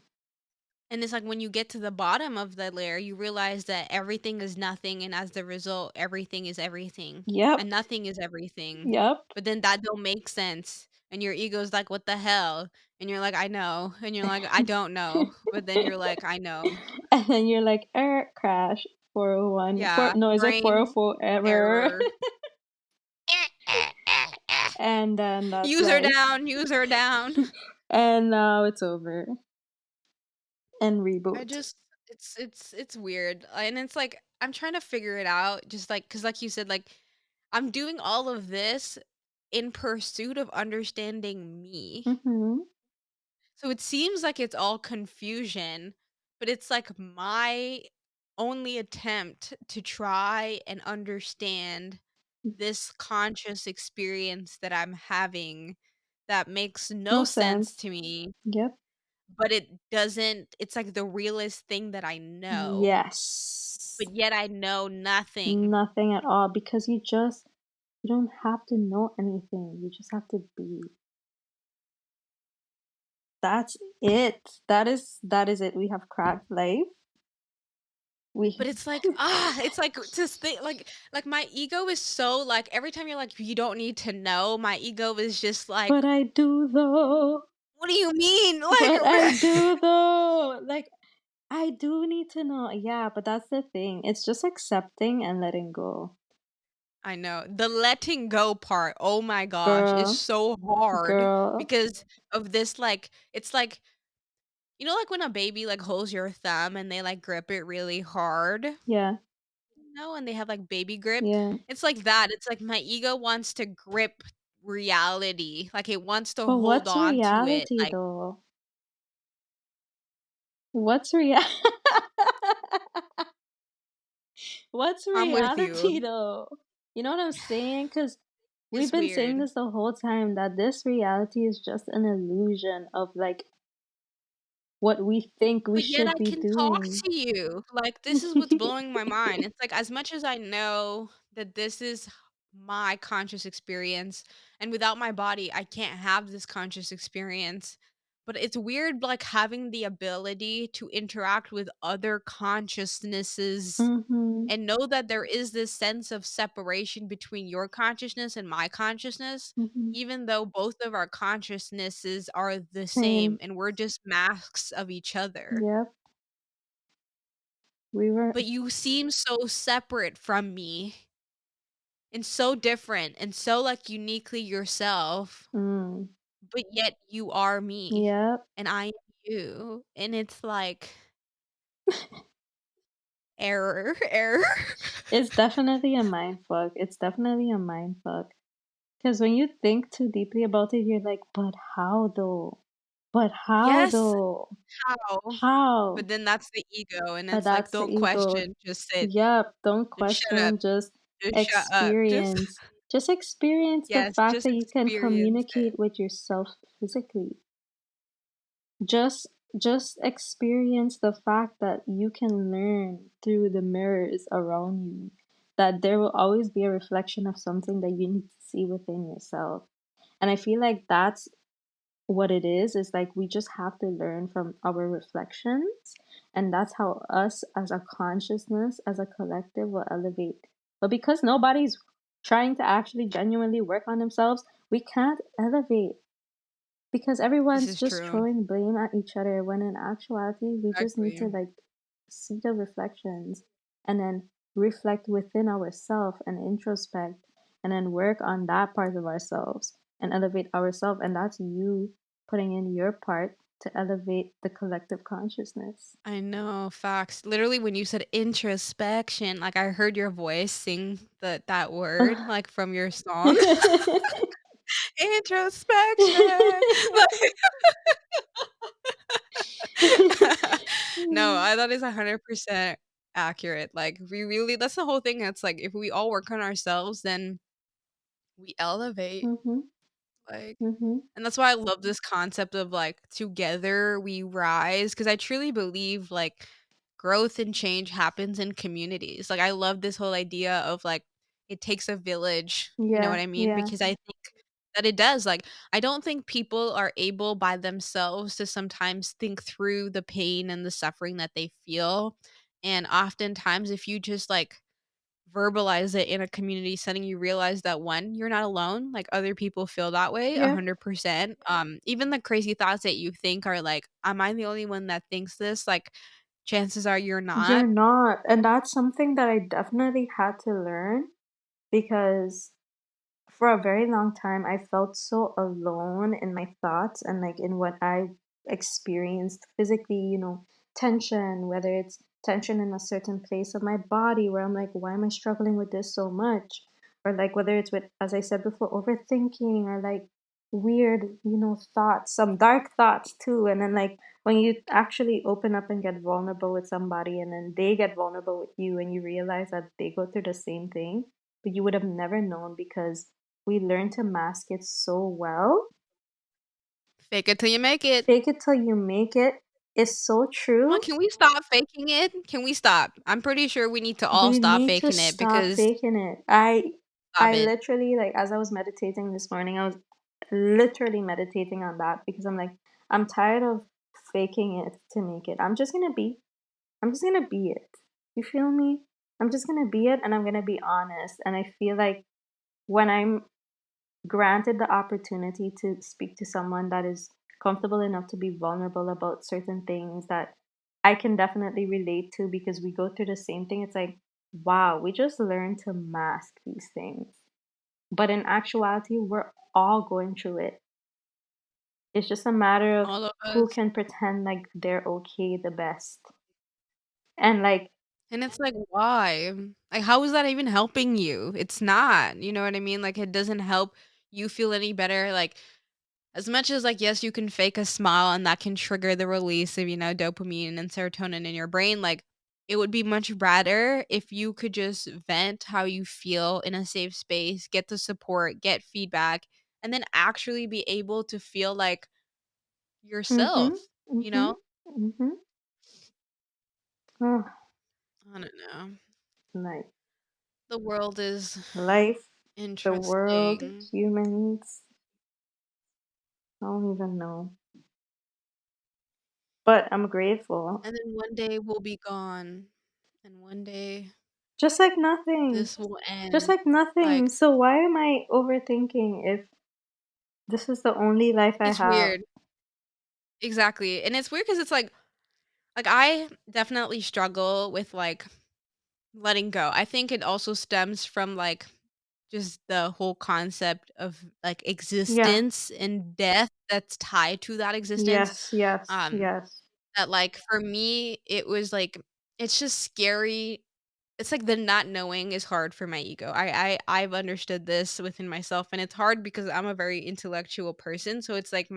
[SPEAKER 1] And it's like when you get to the bottom of the layer, you realize that everything is nothing, and as the result, everything is everything, and
[SPEAKER 2] Yep,
[SPEAKER 1] nothing is everything.
[SPEAKER 2] yep.
[SPEAKER 1] But then that don't make sense, and your ego's like, "What the hell?" And you're like, "I know," and you're like, "I don't know," but then you're like, "I know."
[SPEAKER 2] And then you're like, crash 401.
[SPEAKER 1] Yeah,
[SPEAKER 2] No, is it
[SPEAKER 1] brain
[SPEAKER 2] 404 error?
[SPEAKER 1] error.
[SPEAKER 2] And then that's
[SPEAKER 1] User
[SPEAKER 2] life.
[SPEAKER 1] down, user down.
[SPEAKER 2] And now it's over. And
[SPEAKER 1] I
[SPEAKER 2] reboot.
[SPEAKER 1] just it's weird, and it's like I'm trying to figure it out, just like because like you said, like I'm doing all of this in pursuit of understanding me.
[SPEAKER 2] Mhm.
[SPEAKER 1] So it seems like it's all confusion, but it's like my only attempt to try and understand this conscious experience that I'm having that makes
[SPEAKER 2] No
[SPEAKER 1] no sense
[SPEAKER 2] sense.
[SPEAKER 1] to me,
[SPEAKER 2] Yep.
[SPEAKER 1] but it's like the realest thing that I know,
[SPEAKER 2] Yes.
[SPEAKER 1] but yet I know nothing.
[SPEAKER 2] Nothing at all because you don't have to know anything. You just have to be. That's it. That is it. We have cracked life. We
[SPEAKER 1] But it's like, it's like just think like my ego is so like every time you're like, "You don't need to know," my ego is just like,
[SPEAKER 2] But I do though.
[SPEAKER 1] "What do you mean?" Like,
[SPEAKER 2] But I do though. Like I do need to know. Yeah, but that's the thing. It's just accepting and letting go.
[SPEAKER 1] I know. The letting go part, oh my gosh, is
[SPEAKER 2] Girl,
[SPEAKER 1] so hard
[SPEAKER 2] girl.
[SPEAKER 1] because of this, like it's like like, when a baby, like, holds your thumb and they, like, grip it really hard,
[SPEAKER 2] Yeah,
[SPEAKER 1] and they have, like, baby grip?
[SPEAKER 2] yeah.
[SPEAKER 1] It's like that. It's like my ego wants to grip reality, like, it wants to
[SPEAKER 2] But
[SPEAKER 1] hold
[SPEAKER 2] what's
[SPEAKER 1] on to it,
[SPEAKER 2] reality
[SPEAKER 1] like,
[SPEAKER 2] though? What's rea What's
[SPEAKER 1] I'm with
[SPEAKER 2] reality
[SPEAKER 1] you.
[SPEAKER 2] though? You know what I'm saying? Because we've
[SPEAKER 1] It's
[SPEAKER 2] been saying
[SPEAKER 1] weird.
[SPEAKER 2] this the whole time that this reality is just an illusion of like what we think we
[SPEAKER 1] But yet
[SPEAKER 2] should
[SPEAKER 1] I
[SPEAKER 2] be
[SPEAKER 1] can talk
[SPEAKER 2] doing.
[SPEAKER 1] to you. Like, this is what's blowing my mind. It's like as much as I know that this is my conscious experience and without my body I can't have this conscious experience. But it's weird like having the ability to interact with other consciousnesses
[SPEAKER 2] Mhm,
[SPEAKER 1] and know that there is this sense of separation between your consciousness and my consciousness,
[SPEAKER 2] mhm.
[SPEAKER 1] even though both of our consciousnesses are the same
[SPEAKER 2] Same.
[SPEAKER 1] and we're just masks of each other.
[SPEAKER 2] Yep. We were
[SPEAKER 1] But you seem so separate from me and so different and so like uniquely yourself,
[SPEAKER 2] mm,
[SPEAKER 1] but yet you are me
[SPEAKER 2] yep.
[SPEAKER 1] and I am you. And it's like error, error.
[SPEAKER 2] It's definitely a mind fuck. It's definitely a mind fuck. Because when you think too deeply about it, you're like, but how though? But how
[SPEAKER 1] Yes,
[SPEAKER 2] though?
[SPEAKER 1] how? But
[SPEAKER 2] How?
[SPEAKER 1] then that's the ego, and
[SPEAKER 2] But
[SPEAKER 1] it's like,
[SPEAKER 2] that's the
[SPEAKER 1] don't
[SPEAKER 2] ego.
[SPEAKER 1] question, just sit
[SPEAKER 2] Yep, don't
[SPEAKER 1] and shut up,
[SPEAKER 2] question, just
[SPEAKER 1] just shut up, just
[SPEAKER 2] experience. Just experience the
[SPEAKER 1] yes,
[SPEAKER 2] fact
[SPEAKER 1] just
[SPEAKER 2] that you can
[SPEAKER 1] experience it.
[SPEAKER 2] communicate with yourself physically. Just just experience the fact that you can learn through the mirrors around you. That there will always be a reflection of something that you need to see within yourself. And I feel like that's what it is like we just have to learn from our reflections, and that's how us as a consciousness, as a collective, will elevate. But because nobody's trying to actually genuinely work on themselves, we can't elevate because
[SPEAKER 1] This
[SPEAKER 2] everyone's
[SPEAKER 1] is
[SPEAKER 2] just
[SPEAKER 1] true.
[SPEAKER 2] throwing blame at each other when in actuality we just need to
[SPEAKER 1] Exactly.
[SPEAKER 2] like see the reflections and then reflect within ourselves and introspect and then work on that part of ourselves and elevate ourselves, and that's you putting in your part to elevate the collective consciousness.
[SPEAKER 1] I know, facts. Literally, when you said introspection, like I heard your voice sing that word, like from your song. Introspection. Like no, I thought it's 100% accurate. Like we really that's the whole thing. It's like if we all work on ourselves, then we elevate.
[SPEAKER 2] Mhm,
[SPEAKER 1] Like
[SPEAKER 2] mhm.
[SPEAKER 1] and that's why I love this concept of like together we rise because I truly believe like growth and change happens in communities. Like I love this whole idea of like it takes a village, you know what
[SPEAKER 2] Yeah,
[SPEAKER 1] I mean?
[SPEAKER 2] yeah,
[SPEAKER 1] Because I think that it does. Like I don't think people are able by themselves to sometimes think through the pain and the suffering that they feel. And oftentimes if you just like verbalize it in a community setting, you realize that one, you're not alone. Like other people feel that way
[SPEAKER 2] yeah.
[SPEAKER 1] 100%. Even the crazy thoughts that you think are like, am I the only one that thinks this? Like chances are you're
[SPEAKER 2] You're
[SPEAKER 1] not.
[SPEAKER 2] not, and that's something that I definitely had to learn because for a very long time I felt so alone in my thoughts and like in what I experienced physically, tension, whether it's tension in a certain place of my body where I'm like, why am I struggling with this so much? or like whether it's with, as I said before, overthinking or like weird, thoughts, some dark thoughts too. And then like when you actually open up and get vulnerable with somebody and then they get vulnerable with you and you realize that they go through the same thing, but you would have never known because we learn to mask it so well.
[SPEAKER 1] Fake it till you make it.
[SPEAKER 2] Fake it till you make it is so
[SPEAKER 1] Come on,
[SPEAKER 2] true.
[SPEAKER 1] can we stop faking it? Can we stop? I'm pretty sure we need to all
[SPEAKER 2] We
[SPEAKER 1] stop
[SPEAKER 2] need to
[SPEAKER 1] faking it
[SPEAKER 2] stop
[SPEAKER 1] because
[SPEAKER 2] faking it. I
[SPEAKER 1] stop
[SPEAKER 2] I
[SPEAKER 1] it.
[SPEAKER 2] literally, like, as I was meditating this morning, I was literally meditating on that because I'm like, I'm tired of faking it to make it. I'm just gonna be it. You feel me? I'm just gonna be it and I'm gonna be honest. And I feel like when I'm granted the opportunity to speak to someone that is comfortable enough to be vulnerable about certain things that I can definitely relate to because we go through the same thing. It's like, wow, we just learned to mask these things. But in actuality, we're all going through it. It's just a matter of
[SPEAKER 1] All of
[SPEAKER 2] who
[SPEAKER 1] us.
[SPEAKER 2] can pretend like they're okay the best. And like,
[SPEAKER 1] And it's like, why? Like, how is that even helping you? It's not, you know what I mean? Like, it doesn't help you feel any better. Like, as much as, like, yes, you can fake a smile and that can trigger the release of, dopamine and serotonin in your brain, like, it would be much better if you could just vent how you feel in a safe space, get the support, get feedback, and then actually be able to feel like
[SPEAKER 2] mm-hmm,
[SPEAKER 1] yourself, you
[SPEAKER 2] mm-hmm,
[SPEAKER 1] know?
[SPEAKER 2] mm-hmm. Oh,
[SPEAKER 1] I don't know.
[SPEAKER 2] like
[SPEAKER 1] The world is
[SPEAKER 2] life, the world,
[SPEAKER 1] interesting.
[SPEAKER 2] humans, I don't even know. But I'm grateful.
[SPEAKER 1] And then one day we'll be gone, and one day
[SPEAKER 2] Just like nothing.
[SPEAKER 1] this will
[SPEAKER 2] Just
[SPEAKER 1] end.
[SPEAKER 2] like nothing.
[SPEAKER 1] Like,
[SPEAKER 2] So why am I overthinking if this is the only life I
[SPEAKER 1] it's
[SPEAKER 2] have?
[SPEAKER 1] weird. Exactly. And it's weird because it's like, I definitely struggle with, like, letting go. I think it also stems from, like, just the whole concept of, like,
[SPEAKER 2] Yeah.
[SPEAKER 1] existence and death that's tied to that existence.
[SPEAKER 2] Yes, yes,
[SPEAKER 1] Um,
[SPEAKER 2] yes.
[SPEAKER 1] that, like, for me, it was, like, it's just scary. It's like the not knowing is hard for my ego. I've understood this within myself, and it's hard because I'm a very intellectual person, so it's like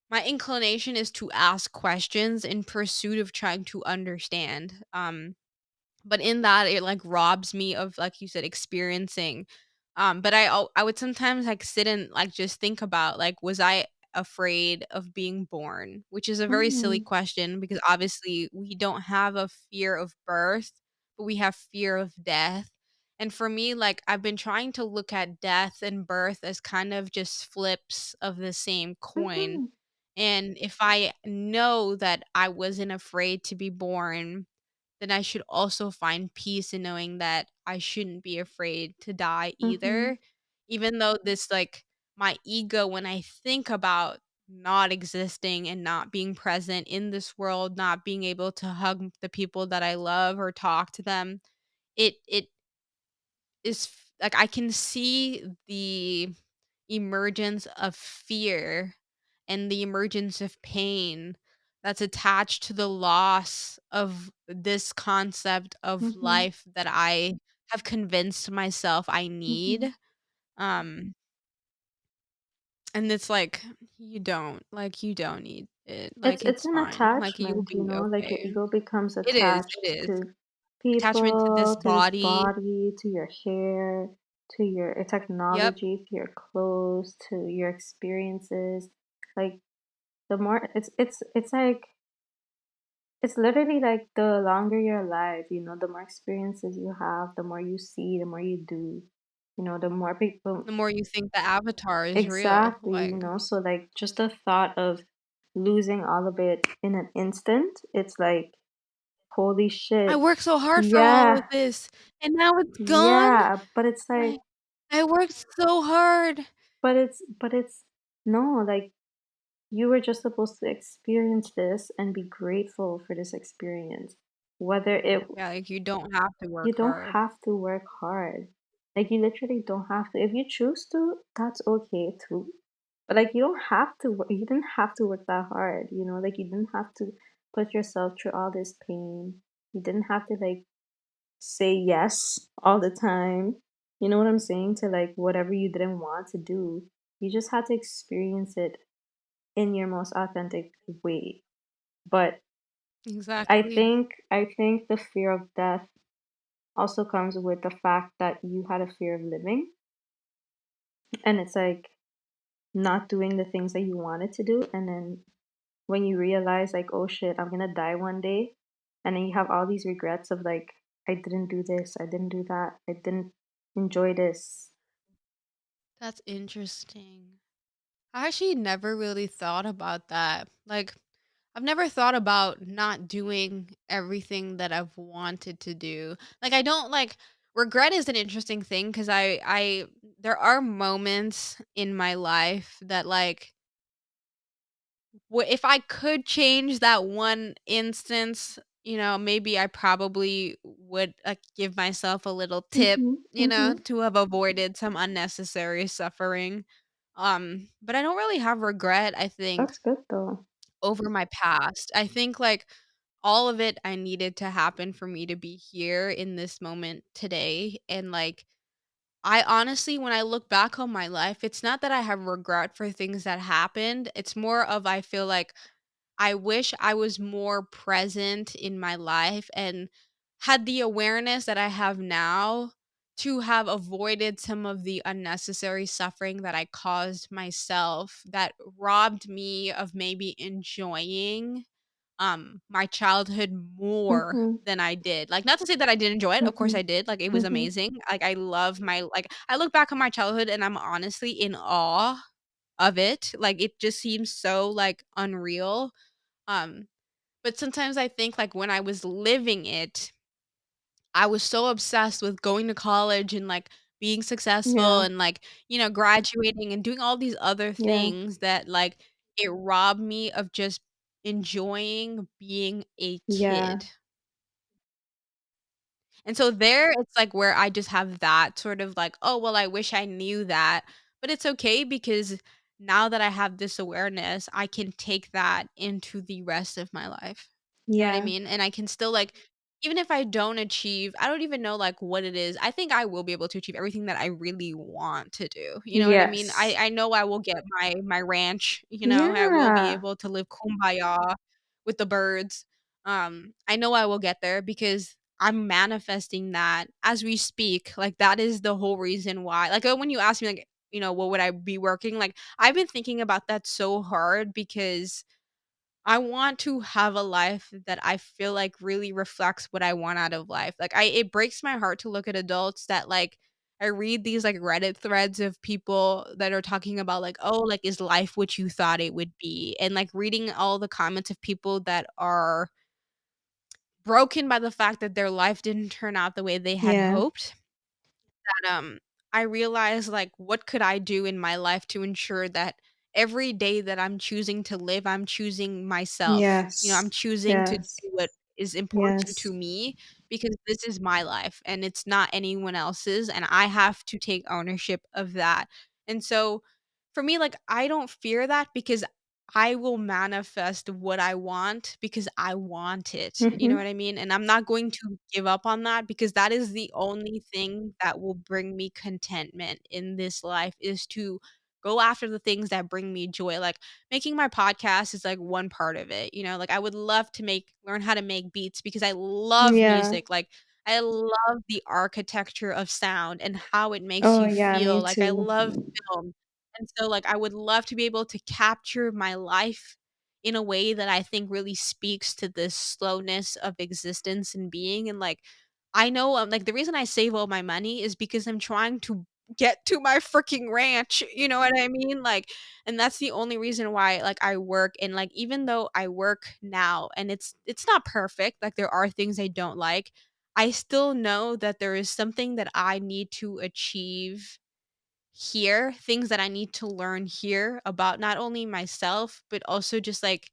[SPEAKER 1] my inclination is to ask questions in pursuit of trying to understand. But in that, it, like, robs me of, like you said, experiencing. But I would sometimes, like, sit and, like, just think about, like, was I afraid of being born? Which is a very silly
[SPEAKER 2] Mm,
[SPEAKER 1] question because obviously we don't have a fear of birth, but we have fear of death. And for me, like, I've been trying to look at death and birth as kind of just flips of the same coin.
[SPEAKER 2] mhm,
[SPEAKER 1] And if I know that I wasn't afraid to be born, then I should also find peace in knowing that I shouldn't be afraid to die
[SPEAKER 2] mhm,
[SPEAKER 1] either. Even though this, like, my ego, when I think about not existing and not being present in this world, not being able to hug the people that I love or talk to them, it like, I can see the emergence of fear and the emergence of pain that's attached to the loss of this concept of
[SPEAKER 2] mhm,
[SPEAKER 1] life that I have convinced myself I
[SPEAKER 2] mhm.
[SPEAKER 1] need. Um, and it's like, you don't need it. Like,
[SPEAKER 2] It's
[SPEAKER 1] it's
[SPEAKER 2] an
[SPEAKER 1] fine. Like, you'll
[SPEAKER 2] attachment,
[SPEAKER 1] be
[SPEAKER 2] like your
[SPEAKER 1] okay.
[SPEAKER 2] ego becomes
[SPEAKER 1] It
[SPEAKER 2] attached
[SPEAKER 1] is.
[SPEAKER 2] to
[SPEAKER 1] Attachment to this
[SPEAKER 2] people, to this
[SPEAKER 1] body.
[SPEAKER 2] body, to your hair, to your
[SPEAKER 1] Yep.
[SPEAKER 2] technology, to your clothes, to your experiences. Like the more it's like it's literally like the longer you're alive, the more experiences you have, the more you see, the more you do, the more people.
[SPEAKER 1] The more you think the avatar is real,
[SPEAKER 2] Exactly,
[SPEAKER 1] like,
[SPEAKER 2] so like just the thought of losing all of it in an instant, it's like, holy
[SPEAKER 1] I
[SPEAKER 2] shit.
[SPEAKER 1] worked so hard for all of
[SPEAKER 2] Yeah,
[SPEAKER 1] this, and now it's gone?
[SPEAKER 2] yeah, but it's like,
[SPEAKER 1] Like, I worked so hard.
[SPEAKER 2] but it's no, like you were just supposed to experience this and be grateful for this experience. Whether it
[SPEAKER 1] Yeah, like, you don't have to
[SPEAKER 2] You
[SPEAKER 1] work
[SPEAKER 2] don't
[SPEAKER 1] hard.
[SPEAKER 2] have to work hard. Like, you literally don't have to. If you choose to, that's okay too. But like, you don't have to. You didn't have to work that hard. Like you didn't have to put yourself through all this pain. You didn't have to like say yes all the time. You know what I'm saying? To like whatever you didn't want to do, you just had to experience it in your most authentic way. But
[SPEAKER 1] Exactly.
[SPEAKER 2] I think the fear of death also comes with the fact that you had a fear of living, and it's like not doing the things that you wanted to do, and then when you realize like, oh shit, I'm gonna die one day, and then you have all these regrets of like, I didn't do this, I didn't do that, I didn't enjoy this.
[SPEAKER 1] That's interesting. I actually never really thought about that. Like, I've never thought about not doing everything that I've wanted to do. Like, I don't like regret is an interesting thing because there are moments in my life that like if I could change that one instance, maybe I probably would give myself a little tip,
[SPEAKER 2] Mhm, mhm.
[SPEAKER 1] to have avoided some unnecessary suffering. But I don't really have regret, I think,
[SPEAKER 2] That's good though.
[SPEAKER 1] over my past. I think like all of it I needed to happen for me to be here in this moment today. And like I honestly, when I look back on my life, it's not that I have regret for things that happened. It's more of I feel like I wish I was more present in my life and had the awareness that I have now to have avoided some of the unnecessary suffering that I caused myself that robbed me of maybe enjoying my childhood more
[SPEAKER 2] Mhm,
[SPEAKER 1] than I did. Like not to say that I didn't enjoy it. Of course
[SPEAKER 2] mhm,
[SPEAKER 1] I did. Like it was
[SPEAKER 2] mhm.
[SPEAKER 1] amazing. Like I love my like I look back on my childhood and I'm honestly in awe of it. Like it just seems so like unreal. um, but sometimes I think, like, when I was living it, I was so obsessed with going to college and, like, being successful
[SPEAKER 2] Yeah,
[SPEAKER 1] and, like, graduating and doing all these other
[SPEAKER 2] yeah,
[SPEAKER 1] things that, like, it robbed me of just enjoying being a
[SPEAKER 2] yeah,
[SPEAKER 1] kid. And so there, it's like where I just have that sort of like, "Oh, well, I wish I knew that." But it's okay because now that I have this awareness, I can take that into the rest of my life. You know what I
[SPEAKER 2] yeah.
[SPEAKER 1] mean? And I can still like even if I don't achieve I don't even know like what it is. I think I will be able to achieve everything that I really want to do. You know what I mean? I
[SPEAKER 2] Yes.
[SPEAKER 1] I know I will get my ranch, I will be
[SPEAKER 2] Yeah.
[SPEAKER 1] able to live kumbaya with the birds. I know I will get there because I'm manifesting that as we speak. Like that is the whole reason why. Like when you ask me like, what would I be working? Like I've been thinking about that so hard because I want to have a life that I feel like really reflects what I want out of life. Like it breaks my heart to look at adults that like I read these like Reddit threads of people that are talking about like, oh, like is life what you thought it would be? And like reading all the comments of people that are broken by the fact that their life didn't turn out the way they had
[SPEAKER 2] Yeah.
[SPEAKER 1] hoped, that, I realized, like, what could I do in my life to ensure that every day that I'm choosing to live, I'm choosing myself. I'm
[SPEAKER 2] Yes.
[SPEAKER 1] choosing to do
[SPEAKER 2] Yes.
[SPEAKER 1] what is important to
[SPEAKER 2] Yes.
[SPEAKER 1] me because this is my life and it's not anyone else's, and I have to take ownership of that. And so, for me, like, I don't fear that because I will manifest what I want because I want it, you know
[SPEAKER 2] Mhm.
[SPEAKER 1] what I mean? And I'm not going to give up on that because that is the only thing that will bring me contentment in this life is to go after the things that bring me joy. Like making my podcast is like one part of it, like I would love to learn how to make beats because I love
[SPEAKER 2] Yeah.
[SPEAKER 1] music. Like I love the architecture of sound and how it makes
[SPEAKER 2] Oh,
[SPEAKER 1] you
[SPEAKER 2] yeah,
[SPEAKER 1] feel.
[SPEAKER 2] me
[SPEAKER 1] Like I
[SPEAKER 2] too.
[SPEAKER 1] love film. And so, like, I would love to be able to capture my life in a way that I think really speaks to this slowness of existence and being. And like, I know, like, the reason I save all my money is because I'm trying to get to my freaking ranch. You know what I mean? Like, and that's the only reason why, like, I work. And like, even though I work now and it's not perfect, like, there are things I don't like. I still know that there is something that I need to achieve here, things that I need to learn here about not only myself, but also just like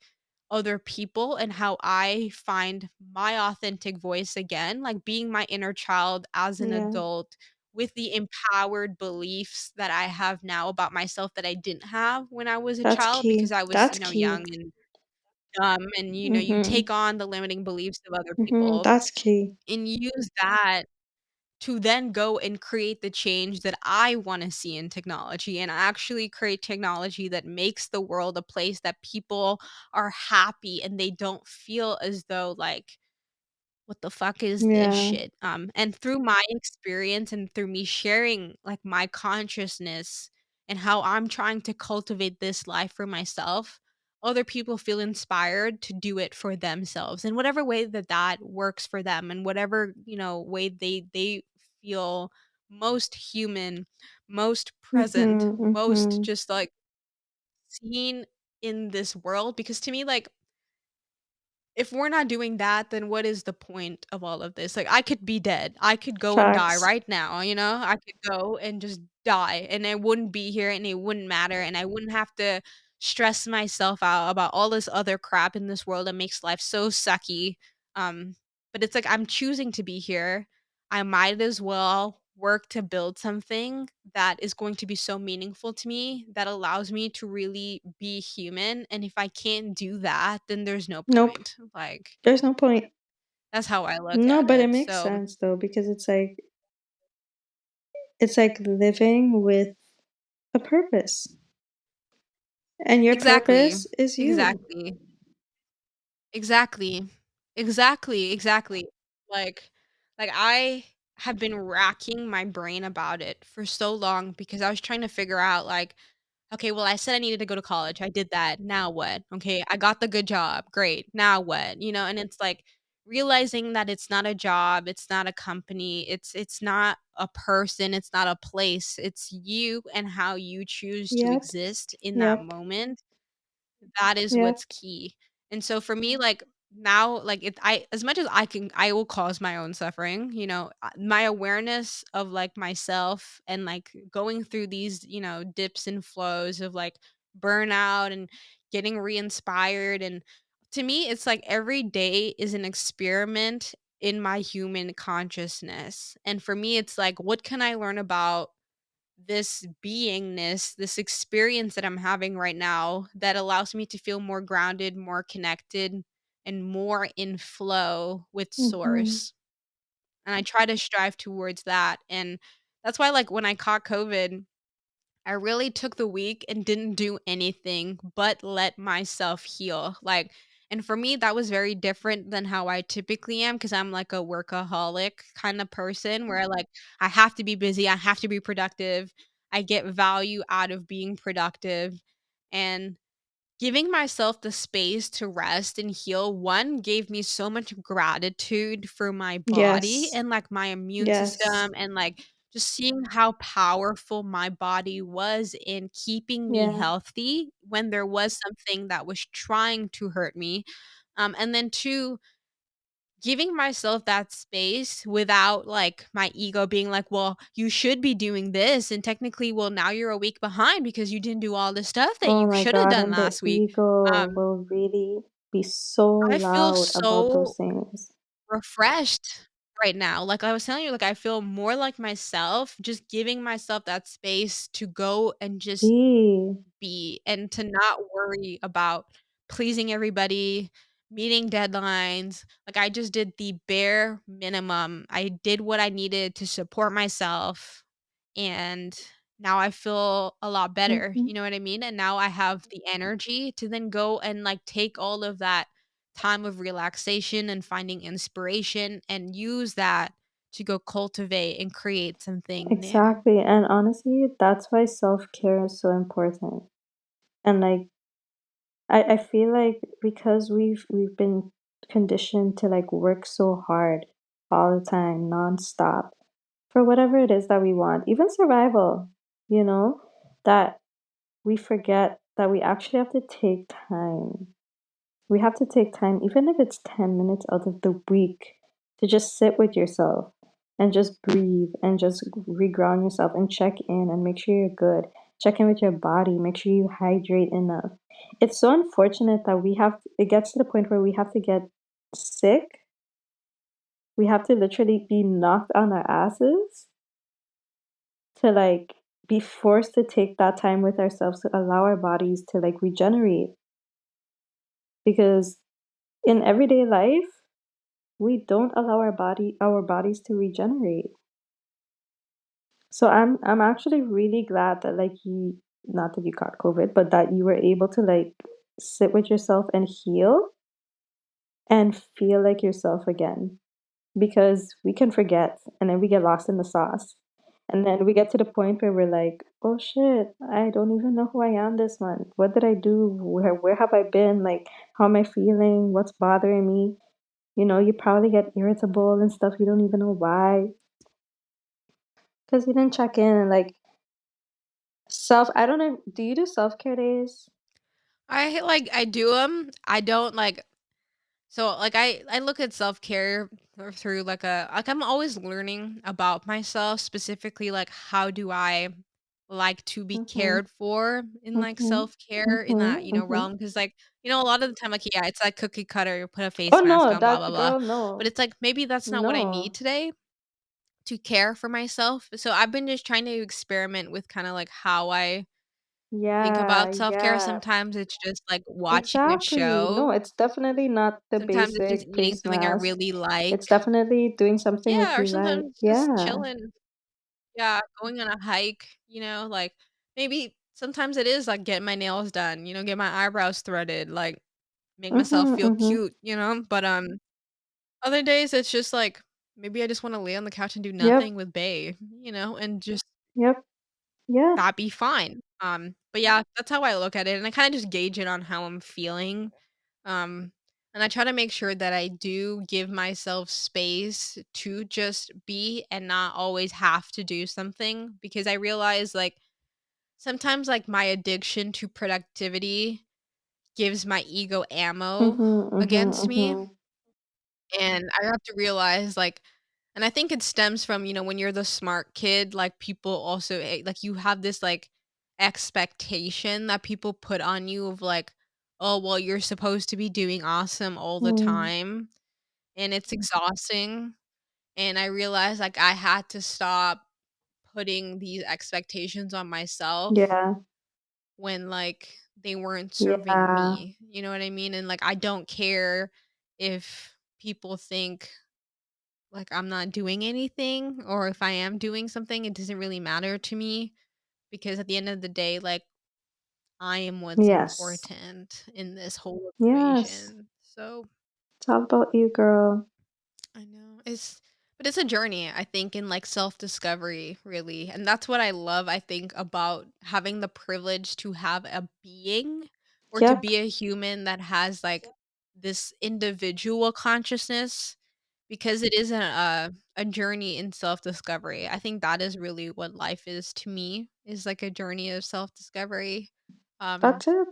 [SPEAKER 1] other people and how I find my authentic voice again, like being my inner child as an
[SPEAKER 2] Yeah.
[SPEAKER 1] adult with the empowered beliefs that I have now about myself that I didn't have when I was a
[SPEAKER 2] That's
[SPEAKER 1] child because
[SPEAKER 2] key.
[SPEAKER 1] I was,
[SPEAKER 2] That's key.
[SPEAKER 1] young and dumb and you
[SPEAKER 2] Mhm.
[SPEAKER 1] take on the limiting beliefs of other
[SPEAKER 2] Mhm.
[SPEAKER 1] people
[SPEAKER 2] That's key.
[SPEAKER 1] and use that to then go and create the change that I want to see in technology and actually create technology that makes the world a place that people are happy and they don't feel as though like what the fuck is this
[SPEAKER 2] Yeah.
[SPEAKER 1] shit? And through my experience and through me sharing like my consciousness and how I'm trying to cultivate this life for myself, other people feel inspired to do it for themselves in whatever way that that works for them and whatever, way they feel most human, most present,
[SPEAKER 2] Mhm,
[SPEAKER 1] most
[SPEAKER 2] mhm.
[SPEAKER 1] just like seen in this world because to me like if we're not doing that, then what is the point of all of this? Like, I could be dead. I could go and die
[SPEAKER 2] Facts.
[SPEAKER 1] right now, you know? I could go and just die, and I wouldn't be here, and it wouldn't matter, and I wouldn't have to stress myself out about all this other crap in this world that makes life so sucky. Um, but it's like I'm choosing to be here. I might as well work to build something that is going to be so meaningful to me that allows me to really be human. And if I can't do that, then there's no
[SPEAKER 2] Nope.
[SPEAKER 1] point. Like,
[SPEAKER 2] There's no point.
[SPEAKER 1] that's how I look
[SPEAKER 2] No,
[SPEAKER 1] at
[SPEAKER 2] but it
[SPEAKER 1] it.
[SPEAKER 2] makes
[SPEAKER 1] So,
[SPEAKER 2] sense though because it's like living with a purpose. And your
[SPEAKER 1] exactly.
[SPEAKER 2] purpose is you.
[SPEAKER 1] Exactly. Exactly. Exactly. Like I have been racking my brain about it for so long because I was trying to figure out like, okay, well, I said I needed to go to college. I did that. Now what? Okay, I got the good job. Great. Now what? And it's like realizing that it's not a job, it's not a company, it's not a person, it's not a place. It's you and how you choose to
[SPEAKER 2] Yep.
[SPEAKER 1] exist in that
[SPEAKER 2] Yep.
[SPEAKER 1] moment. That is
[SPEAKER 2] Yep.
[SPEAKER 1] what's key. And so for me, like, now, like, I as much as I will cause my own suffering, my awareness of, like, myself and, like, going through these, dips and flows of, like, burnout and getting re-inspired, and to me, it's like every day is an experiment in my human consciousness. And for me, it's like, what can I learn about this beingness, this experience that I'm having right now that allows me to feel more grounded, more connected, and more in flow with
[SPEAKER 2] Mhm.
[SPEAKER 1] source. And I try to strive towards that. And that's why, like, when I caught COVID, I really took the week and didn't do anything but let myself heal. Like, and for me, that was very different than how I typically am because I'm like a workaholic kind of person where like I have to be busy, I have to be productive. I get value out of being productive. And giving myself the space to rest and heal, one, gave me so much gratitude for my body
[SPEAKER 2] Yes.
[SPEAKER 1] and, like, my immune
[SPEAKER 2] Yes.
[SPEAKER 1] system and, like, just seeing how powerful my body was in keeping me
[SPEAKER 2] Yeah.
[SPEAKER 1] healthy when there was something that was trying to hurt me. And then 2, giving myself that space without, like, my ego being like, "Well, you should be doing this, and technically, well, now you're a week behind because you didn't do all the stuff that
[SPEAKER 2] Oh
[SPEAKER 1] you
[SPEAKER 2] my
[SPEAKER 1] shoulda
[SPEAKER 2] god,
[SPEAKER 1] done
[SPEAKER 2] and the
[SPEAKER 1] last week."
[SPEAKER 2] ego
[SPEAKER 1] Um,
[SPEAKER 2] will really be so
[SPEAKER 1] I feel
[SPEAKER 2] loud about those
[SPEAKER 1] so
[SPEAKER 2] things.
[SPEAKER 1] refreshed right now. Like I was telling you, like, I feel more like myself, just giving myself that space to go and just
[SPEAKER 2] Be.
[SPEAKER 1] be and to not worry about pleasing everybody, meeting deadlines. Like I just did the bare minimum. I did what I needed to support myself and now I feel a lot better,
[SPEAKER 2] Mhm.
[SPEAKER 1] you know what I mean? And now I have the energy to then go and like take all of that time of relaxation and finding inspiration and use that to go cultivate and create something new.
[SPEAKER 2] Exactly, and honestly, that's why self-care is so important. And, like, I feel like because we've been conditioned to, like, work so hard all the time, nonstop, for whatever it is that we want, even survival, you know, that we forget that we actually have to take time. We have to take time, even if it's 10 minutes out of the week, to just sit with yourself and just breathe and just reground yourself and check in and make sure you're good. Check in with your body, make sure you hydrate enough. It's so unfortunate that it gets to the point where we have to get sick. We have to literally be knocked on our asses to like be forced to take that time with ourselves to allow our bodies to like regenerate. Because in everyday life, we don't allow our bodies to regenerate. So I'm actually really glad that like you not that you got COVID, but that you were able to like sit with yourself and heal and feel like yourself again. Because we can forget and then we get lost in the sauce. And then we get to the point where we're like, oh shit, I don't even know who I am this month. What did I do? Where have I been? Like, how am I feeling? What's bothering me? You know, you probably get irritable and stuff. You don't even know why. Because you didn't check in and like I don't know, do you do self care days?
[SPEAKER 1] I do them. I don't like so like I look at self-care through like I'm always learning about myself, specifically like how do I like to be
[SPEAKER 2] Mm-hmm.
[SPEAKER 1] cared for in like
[SPEAKER 2] Mm-hmm.
[SPEAKER 1] self-care in
[SPEAKER 2] Mm-hmm.
[SPEAKER 1] that,
[SPEAKER 2] Mm-hmm.
[SPEAKER 1] realm, cuz like a lot of the time like yeah, it's like cookie cutter, put a
[SPEAKER 2] Oh
[SPEAKER 1] face mask
[SPEAKER 2] no,
[SPEAKER 1] on, blah
[SPEAKER 2] that
[SPEAKER 1] blah blah.
[SPEAKER 2] girl,
[SPEAKER 1] But
[SPEAKER 2] no.
[SPEAKER 1] it's like maybe that's not what I need
[SPEAKER 2] No.
[SPEAKER 1] today to care for myself. So I've been just trying to experiment with kind of like how I think
[SPEAKER 2] Yeah,
[SPEAKER 1] about self-care.
[SPEAKER 2] yeah.
[SPEAKER 1] Sometimes it's just like watching a
[SPEAKER 2] Exactly. No,
[SPEAKER 1] show.
[SPEAKER 2] it's definitely not the
[SPEAKER 1] Sometimes it's just
[SPEAKER 2] basic
[SPEAKER 1] eating
[SPEAKER 2] face
[SPEAKER 1] something I
[SPEAKER 2] mask.
[SPEAKER 1] really
[SPEAKER 2] It's
[SPEAKER 1] like.
[SPEAKER 2] definitely doing something that
[SPEAKER 1] Yeah, or
[SPEAKER 2] you like.
[SPEAKER 1] sometimes just
[SPEAKER 2] Yeah.
[SPEAKER 1] chilling. Yeah, going on a hike, like, maybe sometimes it is, like, getting my nails done, get my eyebrows threaded, like, make myself
[SPEAKER 2] Mhm,
[SPEAKER 1] feel
[SPEAKER 2] mhm.
[SPEAKER 1] cute, But, other days, it's just, like, maybe I just wanna lay on the couch and do
[SPEAKER 2] Yep.
[SPEAKER 1] nothing with Bae, and just
[SPEAKER 2] Yep. Yeah.
[SPEAKER 1] that be fine. But yeah, that's how I look at it, and I kinda just gauge it on how I'm feeling. Um, and I try to make sure that I do give myself space to just be and not always have to do something, because I realize like sometimes like my addiction to productivity gives my ego ammo
[SPEAKER 2] Mhm, mhm,
[SPEAKER 1] against me.
[SPEAKER 2] mhm.
[SPEAKER 1] And I have to realize like, and I think it stems from, when you're the smart kid, like people also like you have this like expectation that people put on you of like, oh, well, you're supposed to be doing awesome all the
[SPEAKER 2] Mm.
[SPEAKER 1] time. And it's exhausting. And I realized like I had to stop putting these expectations on myself
[SPEAKER 2] Yeah.
[SPEAKER 1] when like they weren't serving
[SPEAKER 2] Yeah.
[SPEAKER 1] me. You know what I mean? And like I don't care if people think like I'm not doing anything, or if I am doing something, it doesn't really matter to me, because at the end of the day, like I am what's
[SPEAKER 2] Yes.
[SPEAKER 1] important in this whole
[SPEAKER 2] Yes.
[SPEAKER 1] equation. So
[SPEAKER 2] It's all about you, girl.
[SPEAKER 1] I know. But it's a journey, I think, in like self-discovery, really. And that's what I love, I think, about having the privilege to have a being, or to
[SPEAKER 2] Yep.
[SPEAKER 1] be a human that has like this individual consciousness, because it is a journey in self-discovery. I think that is really what life is to me, is like a journey of self-discovery. Um
[SPEAKER 2] That's it.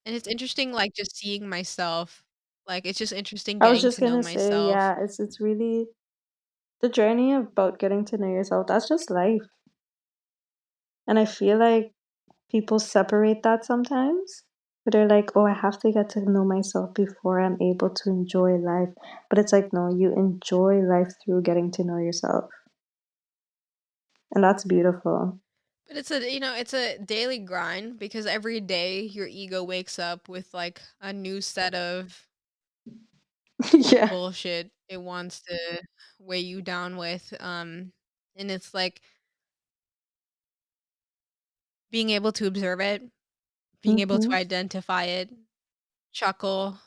[SPEAKER 1] and it's interesting like just seeing myself. Like it's just interesting
[SPEAKER 2] I was
[SPEAKER 1] getting
[SPEAKER 2] just
[SPEAKER 1] to know
[SPEAKER 2] gonna say,
[SPEAKER 1] myself.
[SPEAKER 2] yeah, it's really the journey about getting to know yourself. That's just life. And I feel like people separate that sometimes. But they're like, oh, I have to get to know myself before I'm able to enjoy life. But it's like, no, you enjoy life through getting to know yourself. And that's beautiful.
[SPEAKER 1] But it's a daily grind, because every day your ego wakes up with like a new set of
[SPEAKER 2] Yeah.
[SPEAKER 1] bullshit it wants to weigh you down with. And it's like being able to observe it, being able to
[SPEAKER 2] Mm-hmm.
[SPEAKER 1] identify it, chuckle,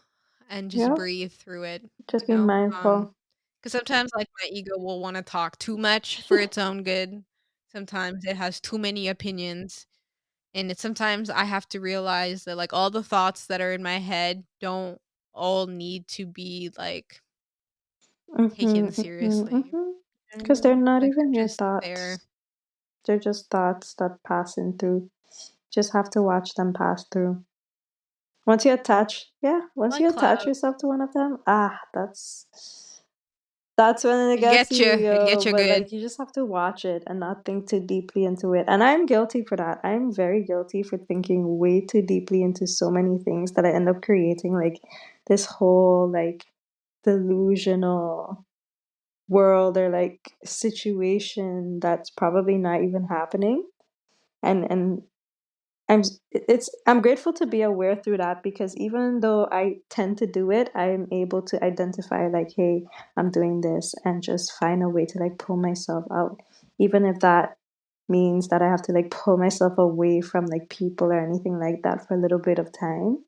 [SPEAKER 1] and just
[SPEAKER 2] Yep.
[SPEAKER 1] breathe through it,
[SPEAKER 2] Just be mindful.
[SPEAKER 1] because sometimes like my ego will want to talk too much for its own good. Sometimes it has too many opinions. And it's sometimes I have to realize that, like, all the thoughts that are in my head don't all need to be, like,
[SPEAKER 2] Mm-hmm.
[SPEAKER 1] taken
[SPEAKER 2] Mm-hmm.
[SPEAKER 1] seriously. You
[SPEAKER 2] Mm-hmm.
[SPEAKER 1] know what I
[SPEAKER 2] Because they're
[SPEAKER 1] mean?
[SPEAKER 2] not
[SPEAKER 1] Like,
[SPEAKER 2] even
[SPEAKER 1] they're
[SPEAKER 2] your
[SPEAKER 1] just there.
[SPEAKER 2] thoughts. They're just thoughts that passing through. Just have to watch them pass through. Once
[SPEAKER 1] Like
[SPEAKER 2] you attach
[SPEAKER 1] clouds.
[SPEAKER 2] yourself to one of them, that's when it
[SPEAKER 1] It
[SPEAKER 2] gets
[SPEAKER 1] gets
[SPEAKER 2] you,
[SPEAKER 1] you. It
[SPEAKER 2] yo.
[SPEAKER 1] gets you
[SPEAKER 2] But
[SPEAKER 1] good.
[SPEAKER 2] like you just have to watch it and not think too deeply into it. And I'm guilty for that. I'm very guilty for thinking way too deeply into so many things that I end up creating like this whole like delusional world or like situation that's probably not even happening. And I'm grateful to be aware through that because even though I tend to do it, I'm able to identify like, hey, I'm doing this and just find a way to like pull myself out. Even if that means that I have to like pull myself away from like people or anything like that for a little bit of time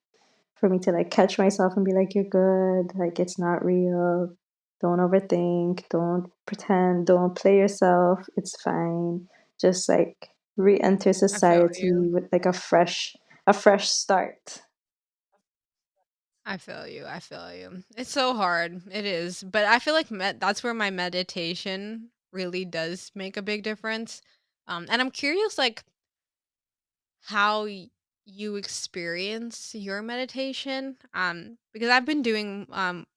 [SPEAKER 2] for me to like catch myself and be like, you're good, like it's not real. Don't overthink, don't pretend, don't play yourself. It's fine. Just like re-enter
[SPEAKER 1] I feel you.
[SPEAKER 2] society with like a fresh start.
[SPEAKER 1] I feel you. I feel you. It's so hard. It is. But I feel like that's where my meditation really does make a big difference. And I'm curious, like, how you experience your meditation. Because I've been doing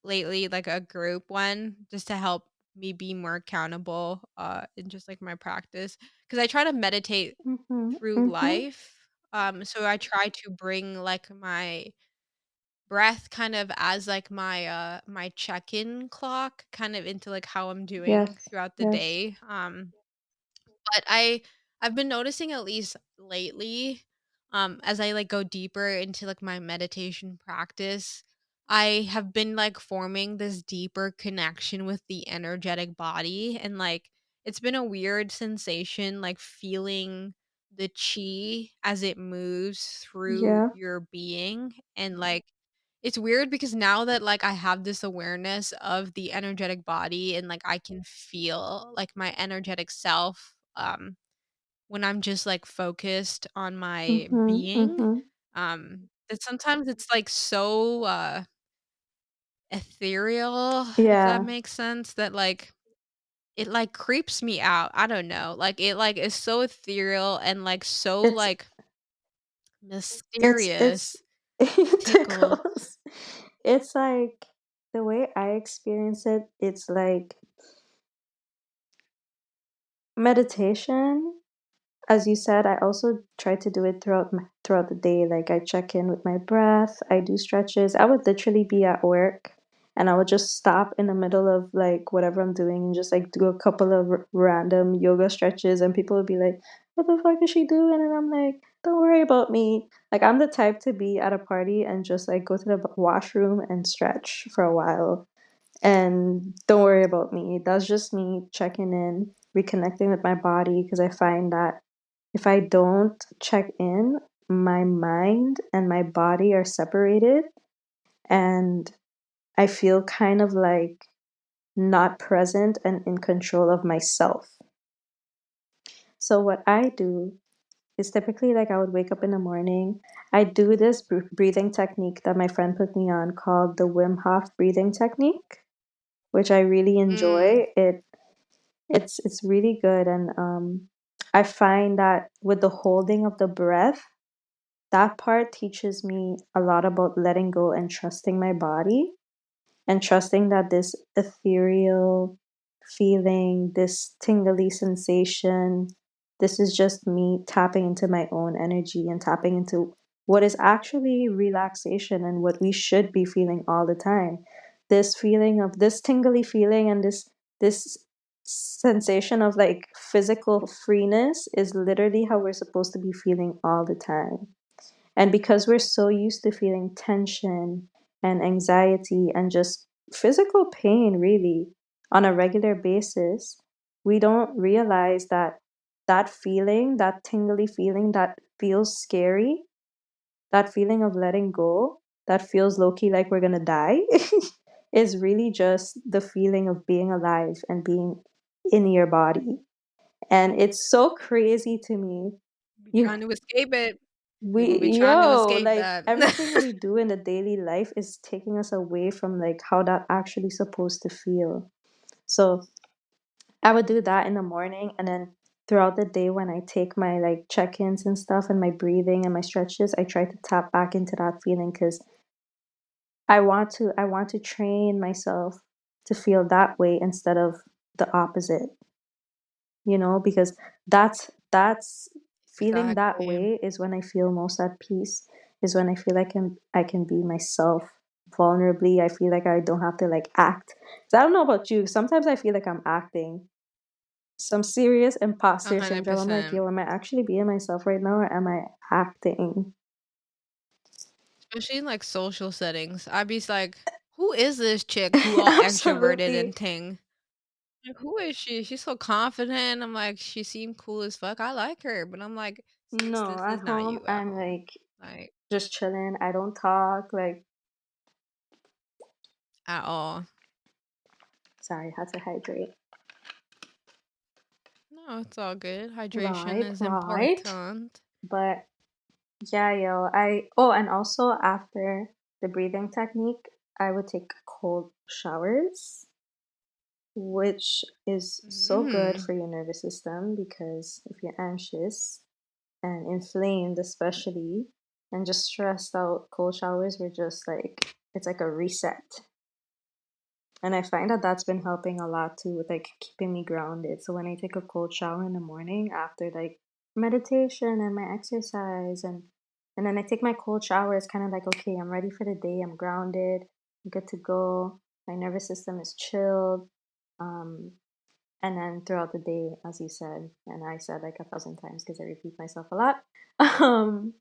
[SPEAKER 1] lately like a group one just to help me be more accountable in just like my practice. Because I try to meditate
[SPEAKER 2] Mhm,
[SPEAKER 1] through
[SPEAKER 2] mhm.
[SPEAKER 1] life. So I try to bring like my breath kind of as like my check-in clock kind of into like how I'm
[SPEAKER 2] Yes,
[SPEAKER 1] doing throughout the
[SPEAKER 2] yes.
[SPEAKER 1] day. But I've been noticing at least lately, as I like go deeper into like my meditation practice, I have been like forming this deeper connection with the energetic body, and like it's been a weird sensation like feeling the chi as it moves through
[SPEAKER 2] Yeah.
[SPEAKER 1] your being. And like it's weird because now that like I have this awareness of the energetic body, and like I can feel like my energetic self when I'm just like focused on my
[SPEAKER 2] Mhm,
[SPEAKER 1] being,
[SPEAKER 2] mhm.
[SPEAKER 1] that sometimes it's like so ethereal, if that
[SPEAKER 2] Yeah.
[SPEAKER 1] makes sense, that like it like creeps me out. I don't know. Like it like is so ethereal and like so
[SPEAKER 2] It's
[SPEAKER 1] like
[SPEAKER 2] it's
[SPEAKER 1] mysterious. It tickles.
[SPEAKER 2] tickles. It's like the way I experience it, it's like meditation. As you said, I also try to do it throughout the day. Like I check in with my breath, I do stretches. I would literally be at work and I would just stop in the middle of like whatever I'm doing and just like do a couple of random yoga stretches and people would be like, "What the fuck is she doing?" And I'm like, "Don't worry about me." Like I'm the type to be at a party and just like go to the washroom and stretch for a while and don't worry about me. That's just me checking in, reconnecting with my body because I find that if I don't check in, my mind and my body are separated and I feel kind of like not present and in control of myself. So what I do is typically like I would wake up in the morning. I do this breathing technique that my friend put me on called the Wim Hof breathing technique, which I really
[SPEAKER 1] Mm,
[SPEAKER 2] enjoy. It's really good, and I find that with the holding of the breath, that part teaches me a lot about letting go and trusting my body and trusting that this ethereal feeling, this tingly sensation, this is just me tapping into my own energy and tapping into what is actually relaxation and what we should be feeling all the time. This feeling of this tingly feeling and this sensation of like physical freeness is literally how we're supposed to be feeling all the time. And because we're so used to feeling tension and anxiety and just physical pain, really, on a regular basis, we don't realize that that feeling, that tingly feeling that feels scary, that feeling of letting go, that feels low key like we're gonna die, is really just the feeling of being alive and being in your body. And it's so crazy to me.
[SPEAKER 1] be
[SPEAKER 2] You
[SPEAKER 1] trying to escape it. People be
[SPEAKER 2] We
[SPEAKER 1] trying to escape
[SPEAKER 2] like
[SPEAKER 1] that.
[SPEAKER 2] everything we do in the daily life is taking us away from like how that actually supposed to feel. So I would do that in the morning and then throughout the day when I take my like check-ins and stuff and my breathing and my stretches, I try to tap back into that feeling because I want to train myself to feel that way instead of the opposite, because that's feeling that
[SPEAKER 1] Exactly.
[SPEAKER 2] way is when I feel most at peace, is when I feel like I can be myself vulnerably. I feel like I don't have to like act. 'Cause I don't know about you. Sometimes I feel like I'm acting. Some serious imposter syndrome. I'm like,
[SPEAKER 1] 100%.
[SPEAKER 2] yo, am I actually being myself right now or am I acting?
[SPEAKER 1] Especially in, like, social settings. I'd be like, "Who is this chick who all extroverted
[SPEAKER 2] Absolutely.
[SPEAKER 1] and ting?" Like, "Who is she? She's so confident." I'm like, "She seemed cool as fuck. I like her." But I'm like, "Sis,
[SPEAKER 2] No,
[SPEAKER 1] this
[SPEAKER 2] at
[SPEAKER 1] is not
[SPEAKER 2] home,
[SPEAKER 1] you at
[SPEAKER 2] I'm
[SPEAKER 1] home."
[SPEAKER 2] like
[SPEAKER 1] Like,
[SPEAKER 2] just chilling. I don't talk. Like,
[SPEAKER 1] at all.
[SPEAKER 2] sorry, had to hydrate.
[SPEAKER 1] No, it's all good. Hydration
[SPEAKER 2] Right,
[SPEAKER 1] is
[SPEAKER 2] right.
[SPEAKER 1] important.
[SPEAKER 2] But yeah, yo, oh, and also after the breathing technique, I would take cold showers, which is so good
[SPEAKER 1] Mhm.
[SPEAKER 2] for your nervous system because if you're anxious and inflamed, especially, and just stressed out, cold showers were just like, it's like a reset. And I find that that's been helping a lot too with like keeping me grounded. So when I take a cold shower in the morning after like meditation and my exercise and then I take my cold shower, it's kind of like okay, I'm ready for the day. I'm grounded. I'm good to go. My nervous system is chilled. Um, and then throughout the day, as you said, and I said like 1,000 times because I repeat myself a lot, um,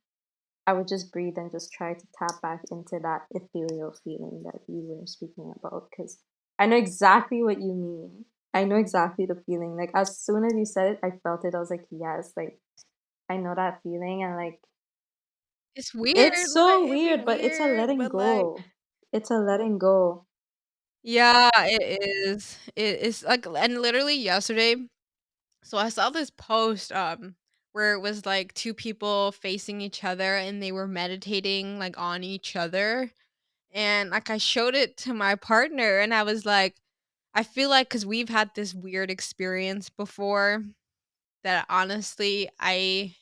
[SPEAKER 2] I would just breathe and just try to tap back into that ethereal feeling that you were speaking about because I know exactly what you mean. I know exactly the feeling. Like as soon as you said it, I felt it. I was like, yes, like I know that feeling and like
[SPEAKER 1] It's weird,
[SPEAKER 2] it's
[SPEAKER 1] like,
[SPEAKER 2] so
[SPEAKER 1] it'd be
[SPEAKER 2] weird, but it's a
[SPEAKER 1] weird,
[SPEAKER 2] letting
[SPEAKER 1] but, like,
[SPEAKER 2] go. It's a letting go.
[SPEAKER 1] yeah, it is. It is, like, and literally yesterday, so I saw this post, where it was, like, 2 people facing each other, and they were meditating, like, on each other, and, like, I showed it to my partner, and I was like, I feel like because 'cause we've had this weird experience before that honestly, I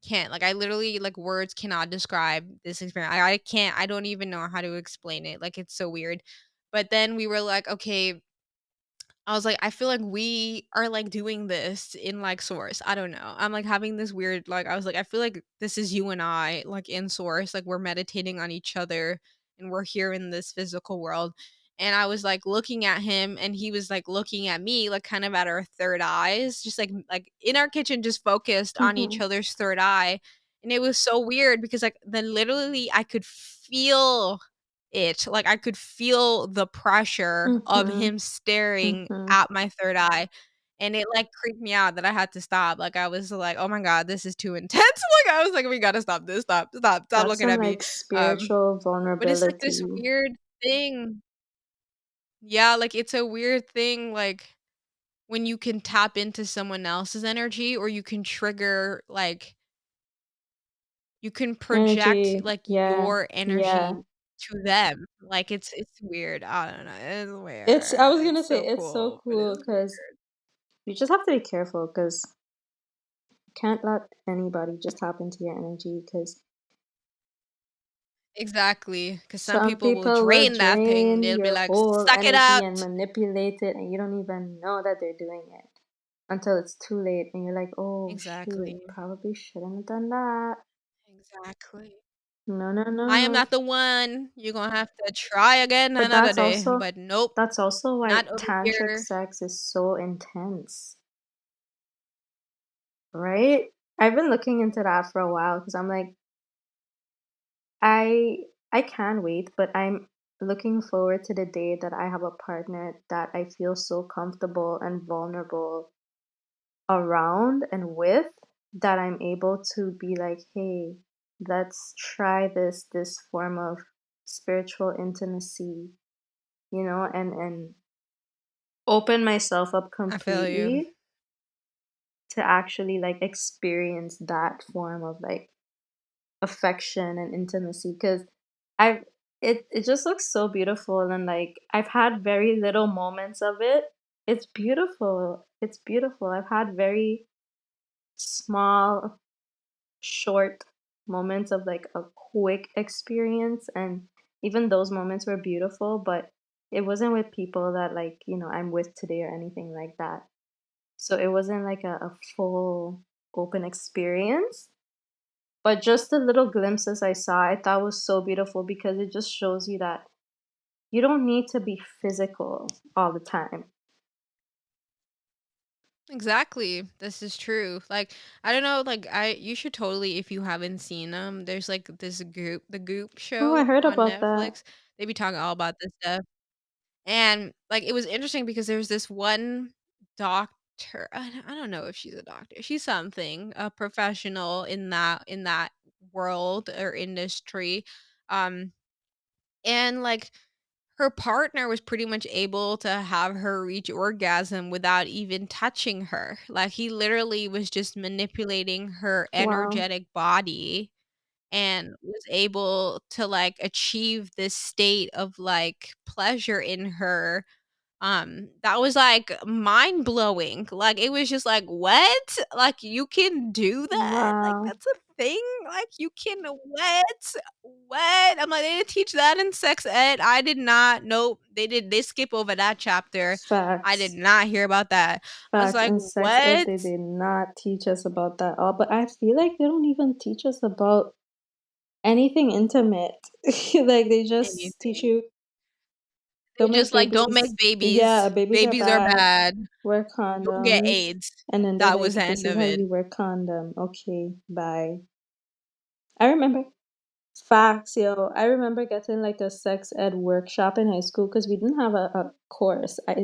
[SPEAKER 1] can't, like, I literally, like, words cannot describe this experience. I can't, I don't even know how to explain it, like, it's so weird. But then we were like, "Okay." I was like, "I feel like we are, like, doing this in, like, Source." I don't know. I'm, like, having this weird, like, I was like, "I feel like this is you and I, like, in Source, like, we're meditating on each other, and we're here in this physical world." And I was, like, looking at him, and he was, like, looking at me, like, kind of at our third eyes, just, like, in our kitchen, just focused on each
[SPEAKER 2] Mhm.
[SPEAKER 1] other's third eye. And it was so weird because, like, then literally I could feel it. Like, I could feel the pressure of
[SPEAKER 2] Mhm.
[SPEAKER 1] him staring
[SPEAKER 2] Mhm.
[SPEAKER 1] at my third eye, and it, like, creeped me out that I had to stop. Like, I was like, "Oh my god, this is too intense." Like, I was like, "We gotta stop this. Stop, stop, stop
[SPEAKER 2] That's
[SPEAKER 1] looking
[SPEAKER 2] some
[SPEAKER 1] at me."
[SPEAKER 2] like
[SPEAKER 1] Um,
[SPEAKER 2] spiritual
[SPEAKER 1] but it's, like, this
[SPEAKER 2] vulnerability.
[SPEAKER 1] weird thing. Yeah, like, it's a weird thing, like, when you can tap into someone else's energy or you can trigger, like, you can project,
[SPEAKER 2] Energy.
[SPEAKER 1] like,
[SPEAKER 2] Yeah.
[SPEAKER 1] your
[SPEAKER 2] Yeah.
[SPEAKER 1] energy to them. Like, it's weird. I don't know. It's
[SPEAKER 2] I
[SPEAKER 1] weird.
[SPEAKER 2] was gonna
[SPEAKER 1] It's
[SPEAKER 2] say
[SPEAKER 1] so
[SPEAKER 2] it's so
[SPEAKER 1] cool, but it's
[SPEAKER 2] cool because
[SPEAKER 1] weird.
[SPEAKER 2] you just have to be careful because you can't let anybody just tap into your energy because
[SPEAKER 1] Exactly, because some
[SPEAKER 2] some
[SPEAKER 1] people will
[SPEAKER 2] people will
[SPEAKER 1] drain that thing.
[SPEAKER 2] drain
[SPEAKER 1] They'll be
[SPEAKER 2] your
[SPEAKER 1] like,
[SPEAKER 2] whole
[SPEAKER 1] "Suck it
[SPEAKER 2] energy
[SPEAKER 1] up."
[SPEAKER 2] and manipulate it, and you don't even know that they're doing it until it's too late, and you're like, oh shoot,
[SPEAKER 1] Exactly.
[SPEAKER 2] probably shouldn't have done that.
[SPEAKER 1] Exactly.
[SPEAKER 2] No, no,
[SPEAKER 1] I am
[SPEAKER 2] no.
[SPEAKER 1] not the one. You're gonna have to try again
[SPEAKER 2] But
[SPEAKER 1] another day, but nope,
[SPEAKER 2] that's also why
[SPEAKER 1] not over
[SPEAKER 2] tantric
[SPEAKER 1] here.
[SPEAKER 2] sex is so intense, right? I've been looking into that for a while because I'm like, I can wait, but I'm looking forward to the day that I have a partner that I feel so comfortable and vulnerable around and with that I'm able to be like, "Hey, let's try this form of spiritual intimacy," and open myself up
[SPEAKER 1] I feel you.
[SPEAKER 2] completely to actually like experience that form of like affection and intimacy because I've it just looks so beautiful and like I've had very little moments of it. It's beautiful. It's beautiful. I've had very small, short moments of like a quick experience and even those moments were beautiful, but it wasn't with people that like, I'm with today or anything like that. So it wasn't like a full open experience. But just the little glimpses I saw, I thought was so beautiful because it just shows you that you don't need to be physical all the time.
[SPEAKER 1] Exactly. This is true. Like, I don't know, like, you should totally, if you haven't seen them, there's like this Goop, the Goop
[SPEAKER 2] Oh, I
[SPEAKER 1] show
[SPEAKER 2] heard
[SPEAKER 1] on
[SPEAKER 2] about that.
[SPEAKER 1] Netflix. They be talking all about this stuff. And, like, it was interesting because there was this one doctor, I don't know if she's a doctor, she's something, a professional in that world or industry, um, and, like, her partner was pretty much able to have her reach orgasm without even touching her. Like, he literally was just manipulating her
[SPEAKER 2] Wow.
[SPEAKER 1] energetic body and was able to, like, achieve this state of, like, pleasure in her, that was, like, mind-blowing. Like, it was just like, "What? Like, you can do that? Like,
[SPEAKER 2] Wow.
[SPEAKER 1] that's a thing? Like, you can what? What?" I'm like, "They didn't teach that in sex ed. I did not nope, they skip over that chapter. I did
[SPEAKER 2] Facts.
[SPEAKER 1] not hear about that." I was
[SPEAKER 2] Facts.
[SPEAKER 1] like,
[SPEAKER 2] In sex ed,
[SPEAKER 1] "What?"
[SPEAKER 2] they did not teach us about that all, but I feel like they don't even teach us about anything intimate. Like, they just teach
[SPEAKER 1] Anything.
[SPEAKER 2] you,
[SPEAKER 1] They
[SPEAKER 2] don't
[SPEAKER 1] just
[SPEAKER 2] make
[SPEAKER 1] like, "Don't make
[SPEAKER 2] babies. Yeah,
[SPEAKER 1] babies.
[SPEAKER 2] babies are
[SPEAKER 1] Babies are
[SPEAKER 2] bad.
[SPEAKER 1] bad.
[SPEAKER 2] Wear
[SPEAKER 1] You'll get
[SPEAKER 2] condoms.
[SPEAKER 1] AIDS."
[SPEAKER 2] And then they're
[SPEAKER 1] That was
[SPEAKER 2] like,
[SPEAKER 1] the
[SPEAKER 2] this
[SPEAKER 1] end
[SPEAKER 2] is
[SPEAKER 1] of
[SPEAKER 2] how
[SPEAKER 1] it.
[SPEAKER 2] you wear condom. Okay, bye. I remember facts, yo. I remember getting like a sex ed workshop in high school because we didn't have a course. I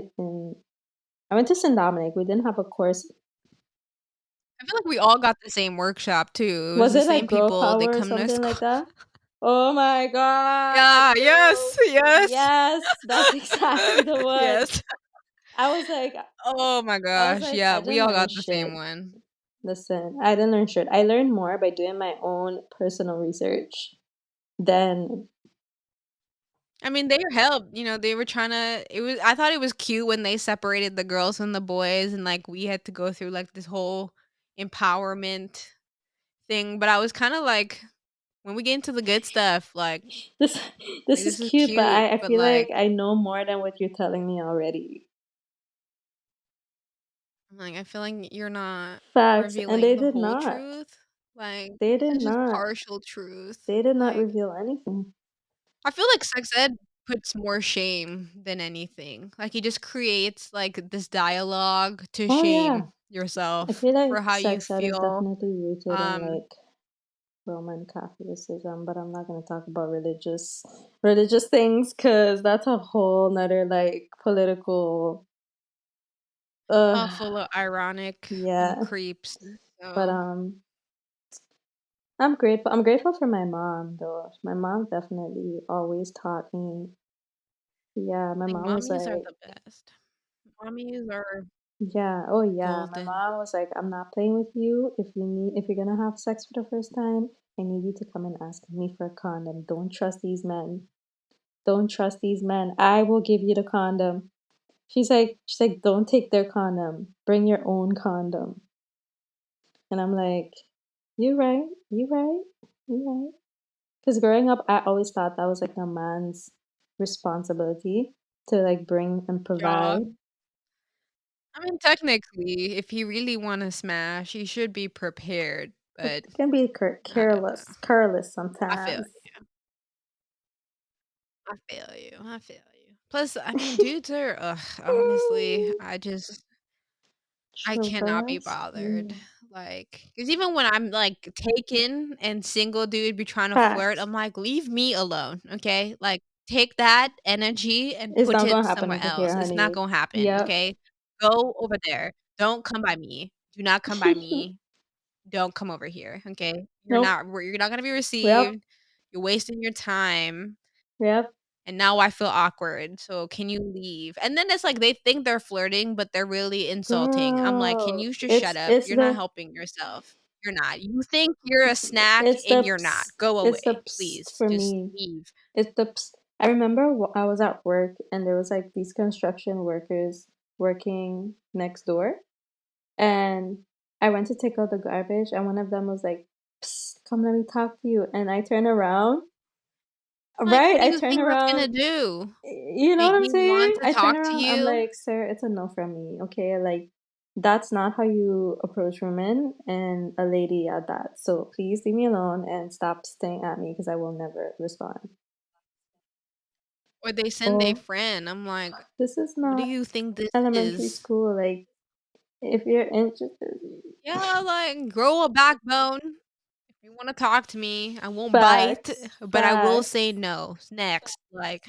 [SPEAKER 2] went to St. Dominic. We didn't have a course.
[SPEAKER 1] I feel like we all got the same workshop too. It was
[SPEAKER 2] Was
[SPEAKER 1] the
[SPEAKER 2] it like
[SPEAKER 1] same
[SPEAKER 2] girl
[SPEAKER 1] people, they
[SPEAKER 2] power or
[SPEAKER 1] come to
[SPEAKER 2] something
[SPEAKER 1] school.
[SPEAKER 2] like that? Oh my god,
[SPEAKER 1] Yeah,
[SPEAKER 2] yo.
[SPEAKER 1] yes, yes.
[SPEAKER 2] Yes, that's exactly the one.
[SPEAKER 1] Yes.
[SPEAKER 2] I was like
[SPEAKER 1] Oh my
[SPEAKER 2] I was
[SPEAKER 1] gosh,
[SPEAKER 2] like,
[SPEAKER 1] yeah,
[SPEAKER 2] I
[SPEAKER 1] we
[SPEAKER 2] didn't
[SPEAKER 1] all
[SPEAKER 2] learn
[SPEAKER 1] got the same
[SPEAKER 2] shit.
[SPEAKER 1] one.
[SPEAKER 2] Listen, I didn't learn shit. I learned more by doing my own personal research than
[SPEAKER 1] I mean, they helped, they were trying to it was I thought it was cute when they separated the girls and the boys and, like, we had to go through, like, this whole empowerment thing, but I was kinda like, when we get into the good stuff,
[SPEAKER 2] this. This is
[SPEAKER 1] this is
[SPEAKER 2] cute, but
[SPEAKER 1] cute,
[SPEAKER 2] I
[SPEAKER 1] but,
[SPEAKER 2] feel like I know more than what you're telling me already.
[SPEAKER 1] I feel like you're not
[SPEAKER 2] Facts, and
[SPEAKER 1] revealing
[SPEAKER 2] they
[SPEAKER 1] the
[SPEAKER 2] did
[SPEAKER 1] whole
[SPEAKER 2] not.
[SPEAKER 1] truth. Like,
[SPEAKER 2] They did
[SPEAKER 1] it's just
[SPEAKER 2] not.
[SPEAKER 1] partial truth.
[SPEAKER 2] They did not
[SPEAKER 1] Like,
[SPEAKER 2] reveal anything.
[SPEAKER 1] I feel like sex ed puts more shame than anything. Like, it just creates, like, this dialogue to
[SPEAKER 2] Oh yeah,
[SPEAKER 1] shame
[SPEAKER 2] I
[SPEAKER 1] yourself
[SPEAKER 2] feel like
[SPEAKER 1] for how you
[SPEAKER 2] sex ed is
[SPEAKER 1] feel.
[SPEAKER 2] definitely rooted in
[SPEAKER 1] Um,
[SPEAKER 2] like Roman Catholicism, but I'm not gonna talk about religious things because that's a whole nother like political.
[SPEAKER 1] full of ironic
[SPEAKER 2] Yeah,
[SPEAKER 1] creeps.
[SPEAKER 2] but
[SPEAKER 1] So,
[SPEAKER 2] I'm grateful. I'm grateful for my mom though. My mom definitely always taught me. Yeah, my
[SPEAKER 1] like,
[SPEAKER 2] mom was
[SPEAKER 1] mommies are
[SPEAKER 2] like,
[SPEAKER 1] the best. Mommies are
[SPEAKER 2] yeah, oh yeah. My
[SPEAKER 1] golden.
[SPEAKER 2] mom was like, I'm not playing with you. If you're gonna have sex for the first time, I need you to come and ask me for a condom. Don't trust these men. Don't trust these men. I will give you the condom. She's like, don't take their condom. Bring your own condom. And I'm like, you right, you right, you right. Because growing up, I always thought that was like a man's responsibility to like bring and
[SPEAKER 1] Job.
[SPEAKER 2] provide.
[SPEAKER 1] I mean, technically, if you really wanna smash, you should be prepared,
[SPEAKER 2] But
[SPEAKER 1] but
[SPEAKER 2] it can be
[SPEAKER 1] I don't know.
[SPEAKER 2] careless
[SPEAKER 1] I feel
[SPEAKER 2] sometimes.
[SPEAKER 1] I feel you, I feel you. Plus, I mean, dudes are ugh, honestly, I cannot be
[SPEAKER 2] Trust
[SPEAKER 1] bothered.
[SPEAKER 2] me.
[SPEAKER 1] Like, cause even when I'm, like, taken and single dude be trying to flirt,
[SPEAKER 2] Facts.
[SPEAKER 1] I'm like, "Leave me alone, okay? Like, take that energy and
[SPEAKER 2] It's
[SPEAKER 1] put
[SPEAKER 2] not
[SPEAKER 1] it
[SPEAKER 2] gonna happen
[SPEAKER 1] somewhere
[SPEAKER 2] over
[SPEAKER 1] else.
[SPEAKER 2] here,
[SPEAKER 1] It's not
[SPEAKER 2] honey.
[SPEAKER 1] gonna happen,
[SPEAKER 2] Yep.
[SPEAKER 1] okay? Go over there. Don't come by me. Do not come by me. Don't come over here, okay?
[SPEAKER 2] Nope.
[SPEAKER 1] You're not gonna be
[SPEAKER 2] Yep.
[SPEAKER 1] received. You're wasting your time,
[SPEAKER 2] Yep.
[SPEAKER 1] and now I feel awkward, so can you leave? And then it's like they think they're flirting, but they're really insulting. I'm like, "Can
[SPEAKER 2] Girl.
[SPEAKER 1] you just shut up?
[SPEAKER 2] It's
[SPEAKER 1] You're not
[SPEAKER 2] the
[SPEAKER 1] helping yourself. You're not. You think you're a snack,
[SPEAKER 2] it's
[SPEAKER 1] and
[SPEAKER 2] the
[SPEAKER 1] you're not.
[SPEAKER 2] psst.
[SPEAKER 1] Go
[SPEAKER 2] It's the
[SPEAKER 1] away,
[SPEAKER 2] psst
[SPEAKER 1] please.
[SPEAKER 2] for
[SPEAKER 1] Just
[SPEAKER 2] me.
[SPEAKER 1] leave."
[SPEAKER 2] It's the I remember I was at work and there was like these construction workers working next door, and I went to take out the garbage, and one of them was like, "Psst, come let me talk to you." And I turn around,
[SPEAKER 1] Like,
[SPEAKER 2] right?
[SPEAKER 1] what do
[SPEAKER 2] I
[SPEAKER 1] you
[SPEAKER 2] turn
[SPEAKER 1] think that's gonna
[SPEAKER 2] around,
[SPEAKER 1] do?
[SPEAKER 2] you know
[SPEAKER 1] Make
[SPEAKER 2] what I'm
[SPEAKER 1] me want
[SPEAKER 2] saying?
[SPEAKER 1] to
[SPEAKER 2] I turn
[SPEAKER 1] talk to
[SPEAKER 2] around, I'm
[SPEAKER 1] you?
[SPEAKER 2] like, "Sir, it's a no from me, okay? Like, that's not how you approach women and a lady at that. So please leave me alone and stop staring at me because I will never respond."
[SPEAKER 1] Or they send a
[SPEAKER 2] Oh,
[SPEAKER 1] friend. I'm like,
[SPEAKER 2] this is
[SPEAKER 1] "What do
[SPEAKER 2] not
[SPEAKER 1] you think this
[SPEAKER 2] elementary
[SPEAKER 1] is?"
[SPEAKER 2] school. Like, if you're interested,
[SPEAKER 1] Yeah, like, grow a backbone. If you wanna talk to me, I won't bite,
[SPEAKER 2] facts,
[SPEAKER 1] but I will say
[SPEAKER 2] facts.
[SPEAKER 1] no. Next, like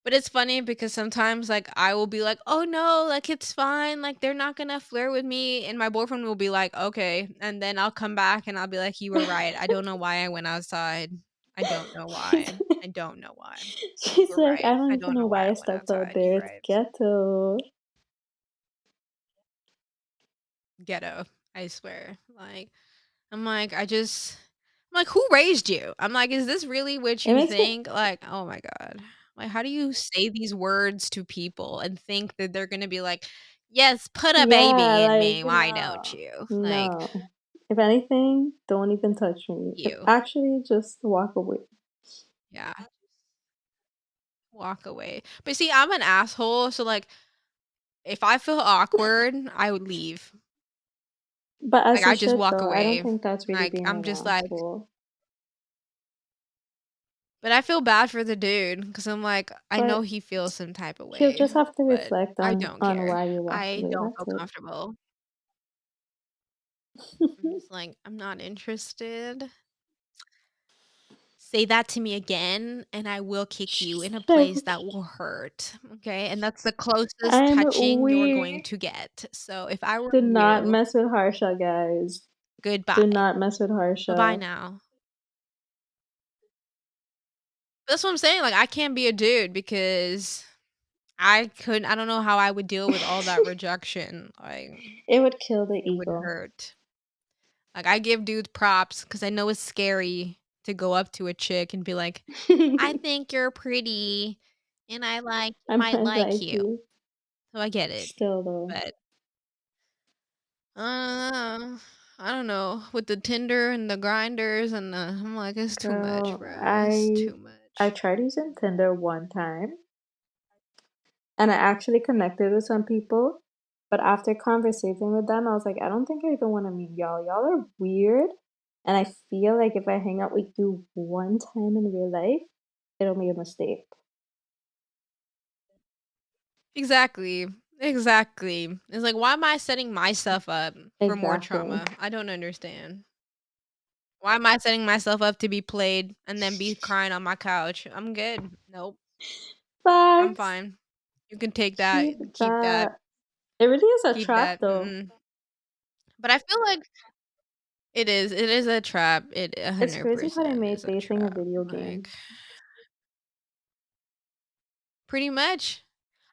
[SPEAKER 1] But it's funny because sometimes, like, I will be like, "Oh, no, like, it's fine, like, they're not gonna flirt with me," and my boyfriend will be like, "Okay," and then I'll come back and I'll be like, "You were right. I don't know why I went outside. I don't know why. I don't know why. You
[SPEAKER 2] She's
[SPEAKER 1] were
[SPEAKER 2] like,
[SPEAKER 1] right.
[SPEAKER 2] I don't
[SPEAKER 1] I
[SPEAKER 2] even
[SPEAKER 1] don't
[SPEAKER 2] know
[SPEAKER 1] know why
[SPEAKER 2] why
[SPEAKER 1] I
[SPEAKER 2] I
[SPEAKER 1] went
[SPEAKER 2] stepped out
[SPEAKER 1] outside.
[SPEAKER 2] there.
[SPEAKER 1] You're
[SPEAKER 2] It's
[SPEAKER 1] right."
[SPEAKER 2] ghetto.
[SPEAKER 1] Ghetto, I swear. Like, I'm like, I'm like, "Who raised you?" I'm like, "Is this really what
[SPEAKER 2] It
[SPEAKER 1] you
[SPEAKER 2] makes me
[SPEAKER 1] think?" Like, oh my god. Like, how do you say these words to people and think that they're gonna be like, "Yes, put a
[SPEAKER 2] yeah,
[SPEAKER 1] baby in
[SPEAKER 2] like,
[SPEAKER 1] me, why don't
[SPEAKER 2] no.
[SPEAKER 1] you?" Like,
[SPEAKER 2] No. If anything, don't even touch me. If
[SPEAKER 1] you.
[SPEAKER 2] actually, just walk away.
[SPEAKER 1] Yeah, walk away. But see, I'm an asshole, so, like, if I feel awkward, I would leave.
[SPEAKER 2] But
[SPEAKER 1] Like,
[SPEAKER 2] as you
[SPEAKER 1] I just
[SPEAKER 2] should
[SPEAKER 1] walk
[SPEAKER 2] though. I don't
[SPEAKER 1] away.
[SPEAKER 2] think that's really
[SPEAKER 1] Like,
[SPEAKER 2] being
[SPEAKER 1] I'm
[SPEAKER 2] an
[SPEAKER 1] just like
[SPEAKER 2] asshole.
[SPEAKER 1] but I feel bad for the dude because 'cause I'm like, I know
[SPEAKER 2] But
[SPEAKER 1] he feels some type of
[SPEAKER 2] he'll
[SPEAKER 1] way,
[SPEAKER 2] just have to
[SPEAKER 1] but
[SPEAKER 2] reflect
[SPEAKER 1] I
[SPEAKER 2] on
[SPEAKER 1] don't
[SPEAKER 2] on
[SPEAKER 1] care.
[SPEAKER 2] why you walked
[SPEAKER 1] I
[SPEAKER 2] away.
[SPEAKER 1] don't
[SPEAKER 2] That's
[SPEAKER 1] feel
[SPEAKER 2] it.
[SPEAKER 1] comfortable. I'm just like, "I'm not interested. Say that to me again, and I will kick you in a place
[SPEAKER 2] Like,
[SPEAKER 1] that will hurt." Okay? And that's the closest
[SPEAKER 2] I'm
[SPEAKER 1] touching you're going
[SPEAKER 2] weak.
[SPEAKER 1] to get. So if I were
[SPEAKER 2] Do not
[SPEAKER 1] you,
[SPEAKER 2] mess with Harsha, guys. Do
[SPEAKER 1] goodbye.
[SPEAKER 2] not mess with
[SPEAKER 1] Bye-bye
[SPEAKER 2] Harsha.
[SPEAKER 1] now. That's what I'm saying, like, I can't be a dude because I don't know how I would deal with all that rejection, like,
[SPEAKER 2] It would kill the
[SPEAKER 1] it would
[SPEAKER 2] ego.
[SPEAKER 1] hurt. Like, I give dudes props because I know it's scary to go up to a chick and be like, "I think you're pretty, and
[SPEAKER 2] I
[SPEAKER 1] might
[SPEAKER 2] might
[SPEAKER 1] like
[SPEAKER 2] like
[SPEAKER 1] you."
[SPEAKER 2] you.
[SPEAKER 1] So I get it,
[SPEAKER 2] Still though.
[SPEAKER 1] but, I don't know, with the Tinder and the grinders and the I'm like, "It's too much,
[SPEAKER 2] Girl,
[SPEAKER 1] bro. It's
[SPEAKER 2] I
[SPEAKER 1] too
[SPEAKER 2] I
[SPEAKER 1] much."
[SPEAKER 2] tried using Tinder one time and I actually connected with some people, but after conversating with them, I was like, I don't think I even want to meet y'all. Y'all are weird. And I feel like if I hang out with you one time in real life, it'll be a mistake.
[SPEAKER 1] Exactly, exactly. It's like, why am I setting myself up for more
[SPEAKER 2] Exactly.
[SPEAKER 1] trauma? I don't understand. Why am I setting myself up to be played and then be crying on my couch? I'm good. Nope, I'm
[SPEAKER 2] Facts.
[SPEAKER 1] fine. You can take that,
[SPEAKER 2] Keep
[SPEAKER 1] keep that,
[SPEAKER 2] that. It really is a
[SPEAKER 1] keep
[SPEAKER 2] trap
[SPEAKER 1] that,
[SPEAKER 2] though.
[SPEAKER 1] mm-mm. But I feel like it is a trap, it
[SPEAKER 2] It's crazy how they
[SPEAKER 1] 100% is
[SPEAKER 2] made
[SPEAKER 1] a
[SPEAKER 2] dating a
[SPEAKER 1] trap,
[SPEAKER 2] video
[SPEAKER 1] like,
[SPEAKER 2] game.
[SPEAKER 1] pretty much.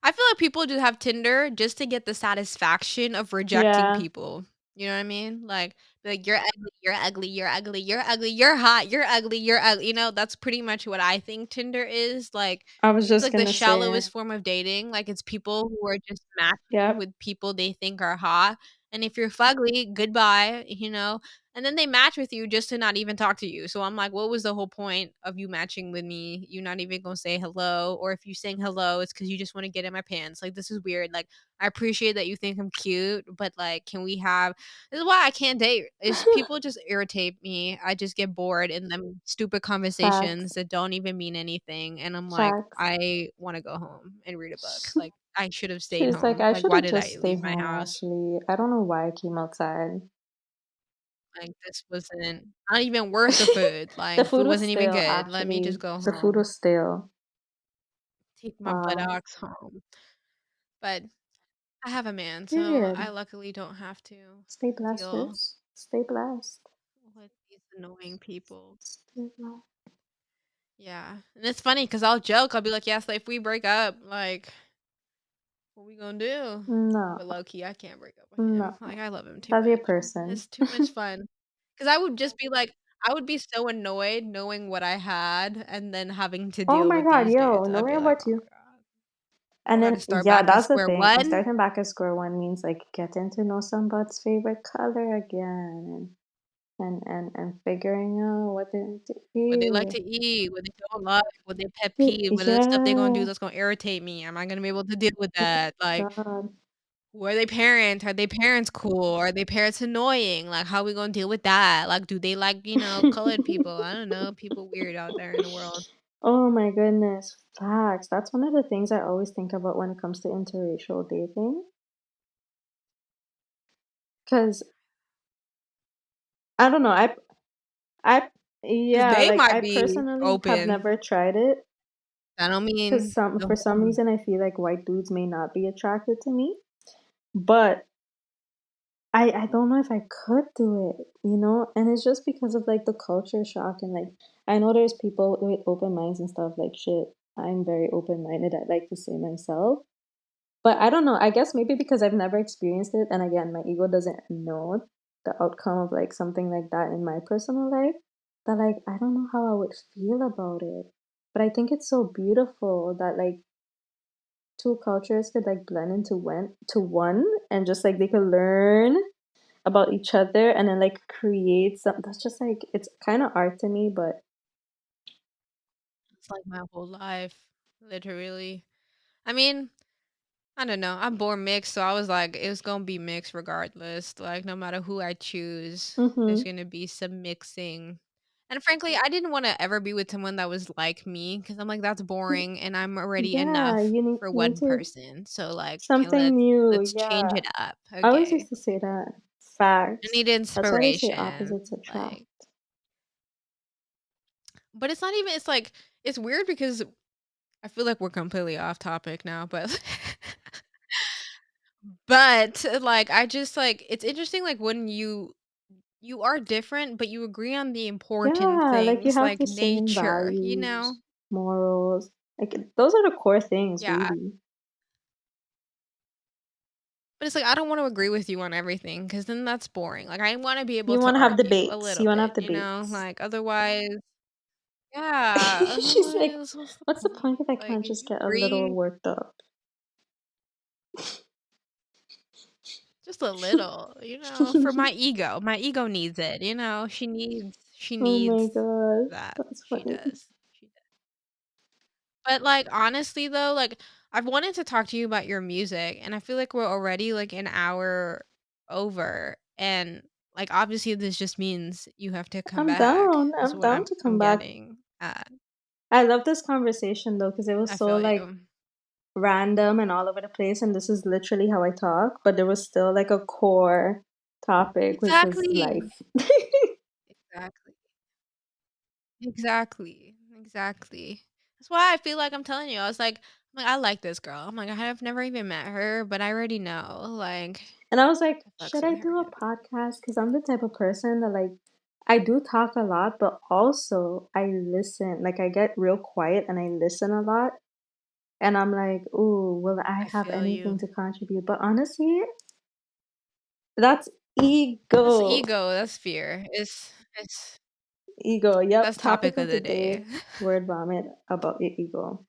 [SPEAKER 1] I feel like people do have Tinder just to get the satisfaction of rejecting
[SPEAKER 2] Yeah.
[SPEAKER 1] people, you know what I mean? Like, "You're ugly, you're ugly, you're ugly, you're ugly, you're hot, you're ugly, you're ugly," you know, that's pretty much what I think Tinder is, like,
[SPEAKER 2] I was
[SPEAKER 1] it's
[SPEAKER 2] just
[SPEAKER 1] like the
[SPEAKER 2] gonna say,
[SPEAKER 1] shallowest form of dating, like, it's people who are just matching
[SPEAKER 2] yep.
[SPEAKER 1] with people they think are hot, and if you're fugly, goodbye, you know? And then they match with you just to not even talk to you. So I'm like, what was the whole point of you matching with me? You're not even gonna say hello, or if you saying hello, it's because you just want to get in my pants. Like, this is weird. Like, I appreciate that you think I'm cute, but like, can we have? This is why I can't date. Is people just irritate me. I just get bored in them stupid
[SPEAKER 2] Facts.
[SPEAKER 1] conversations that don't even mean anything, and I'm like,
[SPEAKER 2] Facts.
[SPEAKER 1] I want to go home and read a book. Like, I should have stayed
[SPEAKER 2] She's like,
[SPEAKER 1] home.
[SPEAKER 2] I
[SPEAKER 1] Like,
[SPEAKER 2] should
[SPEAKER 1] why
[SPEAKER 2] have
[SPEAKER 1] did
[SPEAKER 2] just
[SPEAKER 1] I leave
[SPEAKER 2] stayed
[SPEAKER 1] my
[SPEAKER 2] home
[SPEAKER 1] house?
[SPEAKER 2] actually. I don't know why I came outside.
[SPEAKER 1] Like, this wasn't not even worth the food,
[SPEAKER 2] The
[SPEAKER 1] like,
[SPEAKER 2] food
[SPEAKER 1] food
[SPEAKER 2] was
[SPEAKER 1] wasn't even
[SPEAKER 2] stale
[SPEAKER 1] good, let me just
[SPEAKER 2] actually.
[SPEAKER 1] go
[SPEAKER 2] The food
[SPEAKER 1] home,
[SPEAKER 2] was stale.
[SPEAKER 1] take my
[SPEAKER 2] Wow.
[SPEAKER 1] buttocks home, but I have a man, so I
[SPEAKER 2] Period.
[SPEAKER 1] luckily don't have to
[SPEAKER 2] Stay blessed,
[SPEAKER 1] deal
[SPEAKER 2] sis. Stay blessed.
[SPEAKER 1] with these annoying people.
[SPEAKER 2] Stay blessed.
[SPEAKER 1] Yeah, and it's funny because 'cause I'll joke, I'll be like, "Yes, like, if we break up, like, what we gonna do?"
[SPEAKER 2] No.
[SPEAKER 1] But low key, I can't break up with him,
[SPEAKER 2] No.
[SPEAKER 1] like, I love him too
[SPEAKER 2] That's your
[SPEAKER 1] much.
[SPEAKER 2] person.
[SPEAKER 1] It's too much fun. Cause I would just be like I would be so annoyed knowing what I had and then having to
[SPEAKER 2] Oh
[SPEAKER 1] deal
[SPEAKER 2] my
[SPEAKER 1] with
[SPEAKER 2] god,
[SPEAKER 1] these
[SPEAKER 2] yo,
[SPEAKER 1] dudes.
[SPEAKER 2] no
[SPEAKER 1] I'd
[SPEAKER 2] way
[SPEAKER 1] be like,
[SPEAKER 2] about
[SPEAKER 1] "Oh
[SPEAKER 2] you.
[SPEAKER 1] my god.
[SPEAKER 2] And
[SPEAKER 1] Now I
[SPEAKER 2] then,
[SPEAKER 1] gotta start
[SPEAKER 2] yeah,
[SPEAKER 1] back at
[SPEAKER 2] that's the
[SPEAKER 1] square
[SPEAKER 2] thing. And
[SPEAKER 1] one."
[SPEAKER 2] starting back at square one means like getting to know somebody's favorite color again and figuring out what they
[SPEAKER 1] What they like
[SPEAKER 2] do.
[SPEAKER 1] to eat, what they don't like, what their pet
[SPEAKER 2] Y-
[SPEAKER 1] peeve, what are the stuff they gonna do
[SPEAKER 2] Yeah.
[SPEAKER 1] that's gonna irritate me. Am I gonna be able to deal with that? Like,
[SPEAKER 2] God.
[SPEAKER 1] who are they parents? Are they parents cool? Are they parents annoying? Like, how we gonna deal with that? Like, do they like, colored people? I don't know, people weird out there in the world.
[SPEAKER 2] Oh my goodness. Facts. That's one of the things I always think about when it comes to interracial dating. Because I don't know. I,
[SPEAKER 1] Cause
[SPEAKER 2] yeah,
[SPEAKER 1] they
[SPEAKER 2] like
[SPEAKER 1] might
[SPEAKER 2] I
[SPEAKER 1] be
[SPEAKER 2] personally have
[SPEAKER 1] open.
[SPEAKER 2] never tried it.
[SPEAKER 1] I don't
[SPEAKER 2] Because
[SPEAKER 1] mean the
[SPEAKER 2] for some
[SPEAKER 1] whole
[SPEAKER 2] reason, I feel like white dudes may not be attracted to me, but I don't know if I could do it, you know? And it's just because of, like, the culture shock and, like, I know there's people with open minds and stuff, like, shit, I'm very open-minded, I like to say myself. But I don't know, I guess maybe because I've never experienced it, and again, my ego doesn't know the outcome of, like, something like that in my personal life, that, like, I don't know how I would feel about it. But I think it's so beautiful that, like, 2 cultures could, like, blend into one, and just, like, they could learn about each other and then, like, create some that's just, like it's kinda art to me, but
[SPEAKER 1] it's like my whole life, literally. I mean, I don't know. I'm born mixed, so I was like, it's gonna be mixed regardless. Like, no matter who I choose, there's
[SPEAKER 2] mhm.
[SPEAKER 1] gonna be some mixing. And frankly, I didn't want to ever be with someone that was like me because I'm like, that's
[SPEAKER 2] Y
[SPEAKER 1] boring, and I'm already
[SPEAKER 2] yeah,
[SPEAKER 1] enough for
[SPEAKER 2] you need
[SPEAKER 1] one
[SPEAKER 2] to
[SPEAKER 1] person. So like, okay,
[SPEAKER 2] something new,
[SPEAKER 1] let's change
[SPEAKER 2] yeah.
[SPEAKER 1] it up.
[SPEAKER 2] I always used
[SPEAKER 1] Okay,
[SPEAKER 2] to say that.
[SPEAKER 1] I
[SPEAKER 2] Facts.
[SPEAKER 1] need
[SPEAKER 2] That's why they say
[SPEAKER 1] inspiration.
[SPEAKER 2] opposites attract.
[SPEAKER 1] Like, but it's not even. It's like it's weird because I feel like we're completely off topic now, but like, I just, like it's interesting, like, when you are different, but you agree on the important
[SPEAKER 2] Yeah, like, you
[SPEAKER 1] things,
[SPEAKER 2] have
[SPEAKER 1] like
[SPEAKER 2] the same
[SPEAKER 1] nature, you know?
[SPEAKER 2] values, morals, like, those are the core things,
[SPEAKER 1] Yeah,
[SPEAKER 2] really.
[SPEAKER 1] but it's like, I don't wanna agree with you on everything, because then that's boring, like, I wanna be able
[SPEAKER 2] You
[SPEAKER 1] to
[SPEAKER 2] wanna have
[SPEAKER 1] argue a
[SPEAKER 2] debates,
[SPEAKER 1] little
[SPEAKER 2] you wanna have
[SPEAKER 1] bit, you know?
[SPEAKER 2] debates.
[SPEAKER 1] Like, otherwise yeah,
[SPEAKER 2] She's like,
[SPEAKER 1] otherwise, what's the
[SPEAKER 2] "What's the
[SPEAKER 1] point?
[SPEAKER 2] point if I
[SPEAKER 1] Like,
[SPEAKER 2] can't
[SPEAKER 1] if
[SPEAKER 2] just
[SPEAKER 1] you
[SPEAKER 2] get a little
[SPEAKER 1] agree
[SPEAKER 2] worked up?"
[SPEAKER 1] just a little, you know, for my ego needs it, you know? She
[SPEAKER 2] Oh my
[SPEAKER 1] needs
[SPEAKER 2] gosh,
[SPEAKER 1] that,
[SPEAKER 2] that's
[SPEAKER 1] she
[SPEAKER 2] funny.
[SPEAKER 1] does, she does. But, like, honestly, though, like, I've wanted to talk to you about your music, and I feel like we're already, like, an hour over, and, like, obviously, this just means you have to come back, is
[SPEAKER 2] I'm
[SPEAKER 1] what
[SPEAKER 2] down to
[SPEAKER 1] I'm
[SPEAKER 2] come back.
[SPEAKER 1] getting at.
[SPEAKER 2] I love this conversation though, because it was
[SPEAKER 1] I
[SPEAKER 2] so,
[SPEAKER 1] feel
[SPEAKER 2] like,
[SPEAKER 1] you.
[SPEAKER 2] random and all over the place, and this is literally how I talk, but there was still, like, a core topic, which was
[SPEAKER 1] Exactly.
[SPEAKER 2] life.
[SPEAKER 1] Exactly. Exactly. Exactly. That's why I feel like I'm telling you, I like this girl. I'm like, I have never even met her, but I already know, like,
[SPEAKER 2] And I was like,
[SPEAKER 1] I fucks
[SPEAKER 2] "Should
[SPEAKER 1] with
[SPEAKER 2] I
[SPEAKER 1] her
[SPEAKER 2] do a
[SPEAKER 1] heavy.
[SPEAKER 2] podcast?" Because I'm the type of person that, like, I do talk a lot, but also I listen, like, I get real quiet and I listen a lot. And I'm like, "Ooh, will I
[SPEAKER 1] I
[SPEAKER 2] have
[SPEAKER 1] feel
[SPEAKER 2] anything
[SPEAKER 1] you.
[SPEAKER 2] to contribute?" But honestly, that's
[SPEAKER 1] That's
[SPEAKER 2] ego.
[SPEAKER 1] ego, that's fear. It's
[SPEAKER 2] Ego,
[SPEAKER 1] that's
[SPEAKER 2] yep,
[SPEAKER 1] topic
[SPEAKER 2] topic
[SPEAKER 1] of
[SPEAKER 2] of the
[SPEAKER 1] the day.
[SPEAKER 2] day, word vomit about your ego.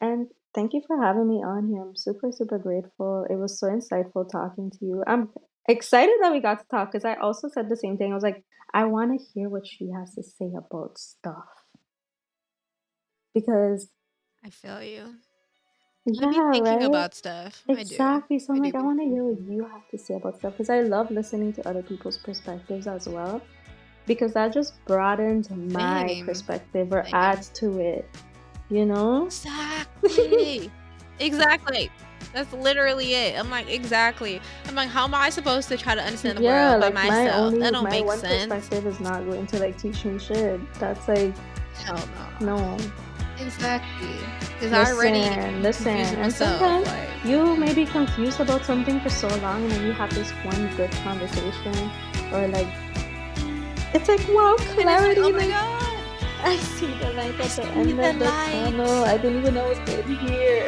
[SPEAKER 2] And thank you for having me on here. I'm super, super grateful. It was so insightful talking to you. I'm excited that we got to talk because I also said the same thing. I was like, I want to hear what she has to say about stuff because,
[SPEAKER 1] I feel you. I be
[SPEAKER 2] yeah,
[SPEAKER 1] thinking
[SPEAKER 2] right?
[SPEAKER 1] about stuff. I do.
[SPEAKER 2] Exactly. So I'm
[SPEAKER 1] I do
[SPEAKER 2] like, I
[SPEAKER 1] be
[SPEAKER 2] want to hear what
[SPEAKER 1] thinking.
[SPEAKER 2] you have to say about stuff because I love listening to other people's perspectives as well because that just broadens my
[SPEAKER 1] Same.
[SPEAKER 2] perspective or
[SPEAKER 1] Same.
[SPEAKER 2] adds to it, you know?
[SPEAKER 1] Exactly. Exactly. That's literally it. I'm like, exactly. I'm like, how am I supposed to try to understand the
[SPEAKER 2] Yeah,
[SPEAKER 1] world by
[SPEAKER 2] like
[SPEAKER 1] myself? That don't
[SPEAKER 2] my
[SPEAKER 1] make
[SPEAKER 2] one
[SPEAKER 1] sense.
[SPEAKER 2] perspective is not going to like teach me shit. That's like,
[SPEAKER 1] Hell no.
[SPEAKER 2] no.
[SPEAKER 1] Exactly. Because I already be
[SPEAKER 2] Listen.
[SPEAKER 1] confusing
[SPEAKER 2] And
[SPEAKER 1] myself.
[SPEAKER 2] sometimes
[SPEAKER 1] Like,
[SPEAKER 2] you may be confused about something for so long and then you have this one good conversation or like it's like wow,
[SPEAKER 1] and it's like, oh
[SPEAKER 2] clarity,
[SPEAKER 1] my
[SPEAKER 2] like
[SPEAKER 1] God,
[SPEAKER 2] I see the light
[SPEAKER 1] I
[SPEAKER 2] at the
[SPEAKER 1] see
[SPEAKER 2] end
[SPEAKER 1] the
[SPEAKER 2] of the tunnel.
[SPEAKER 1] light.
[SPEAKER 2] I didn't even know it was in here.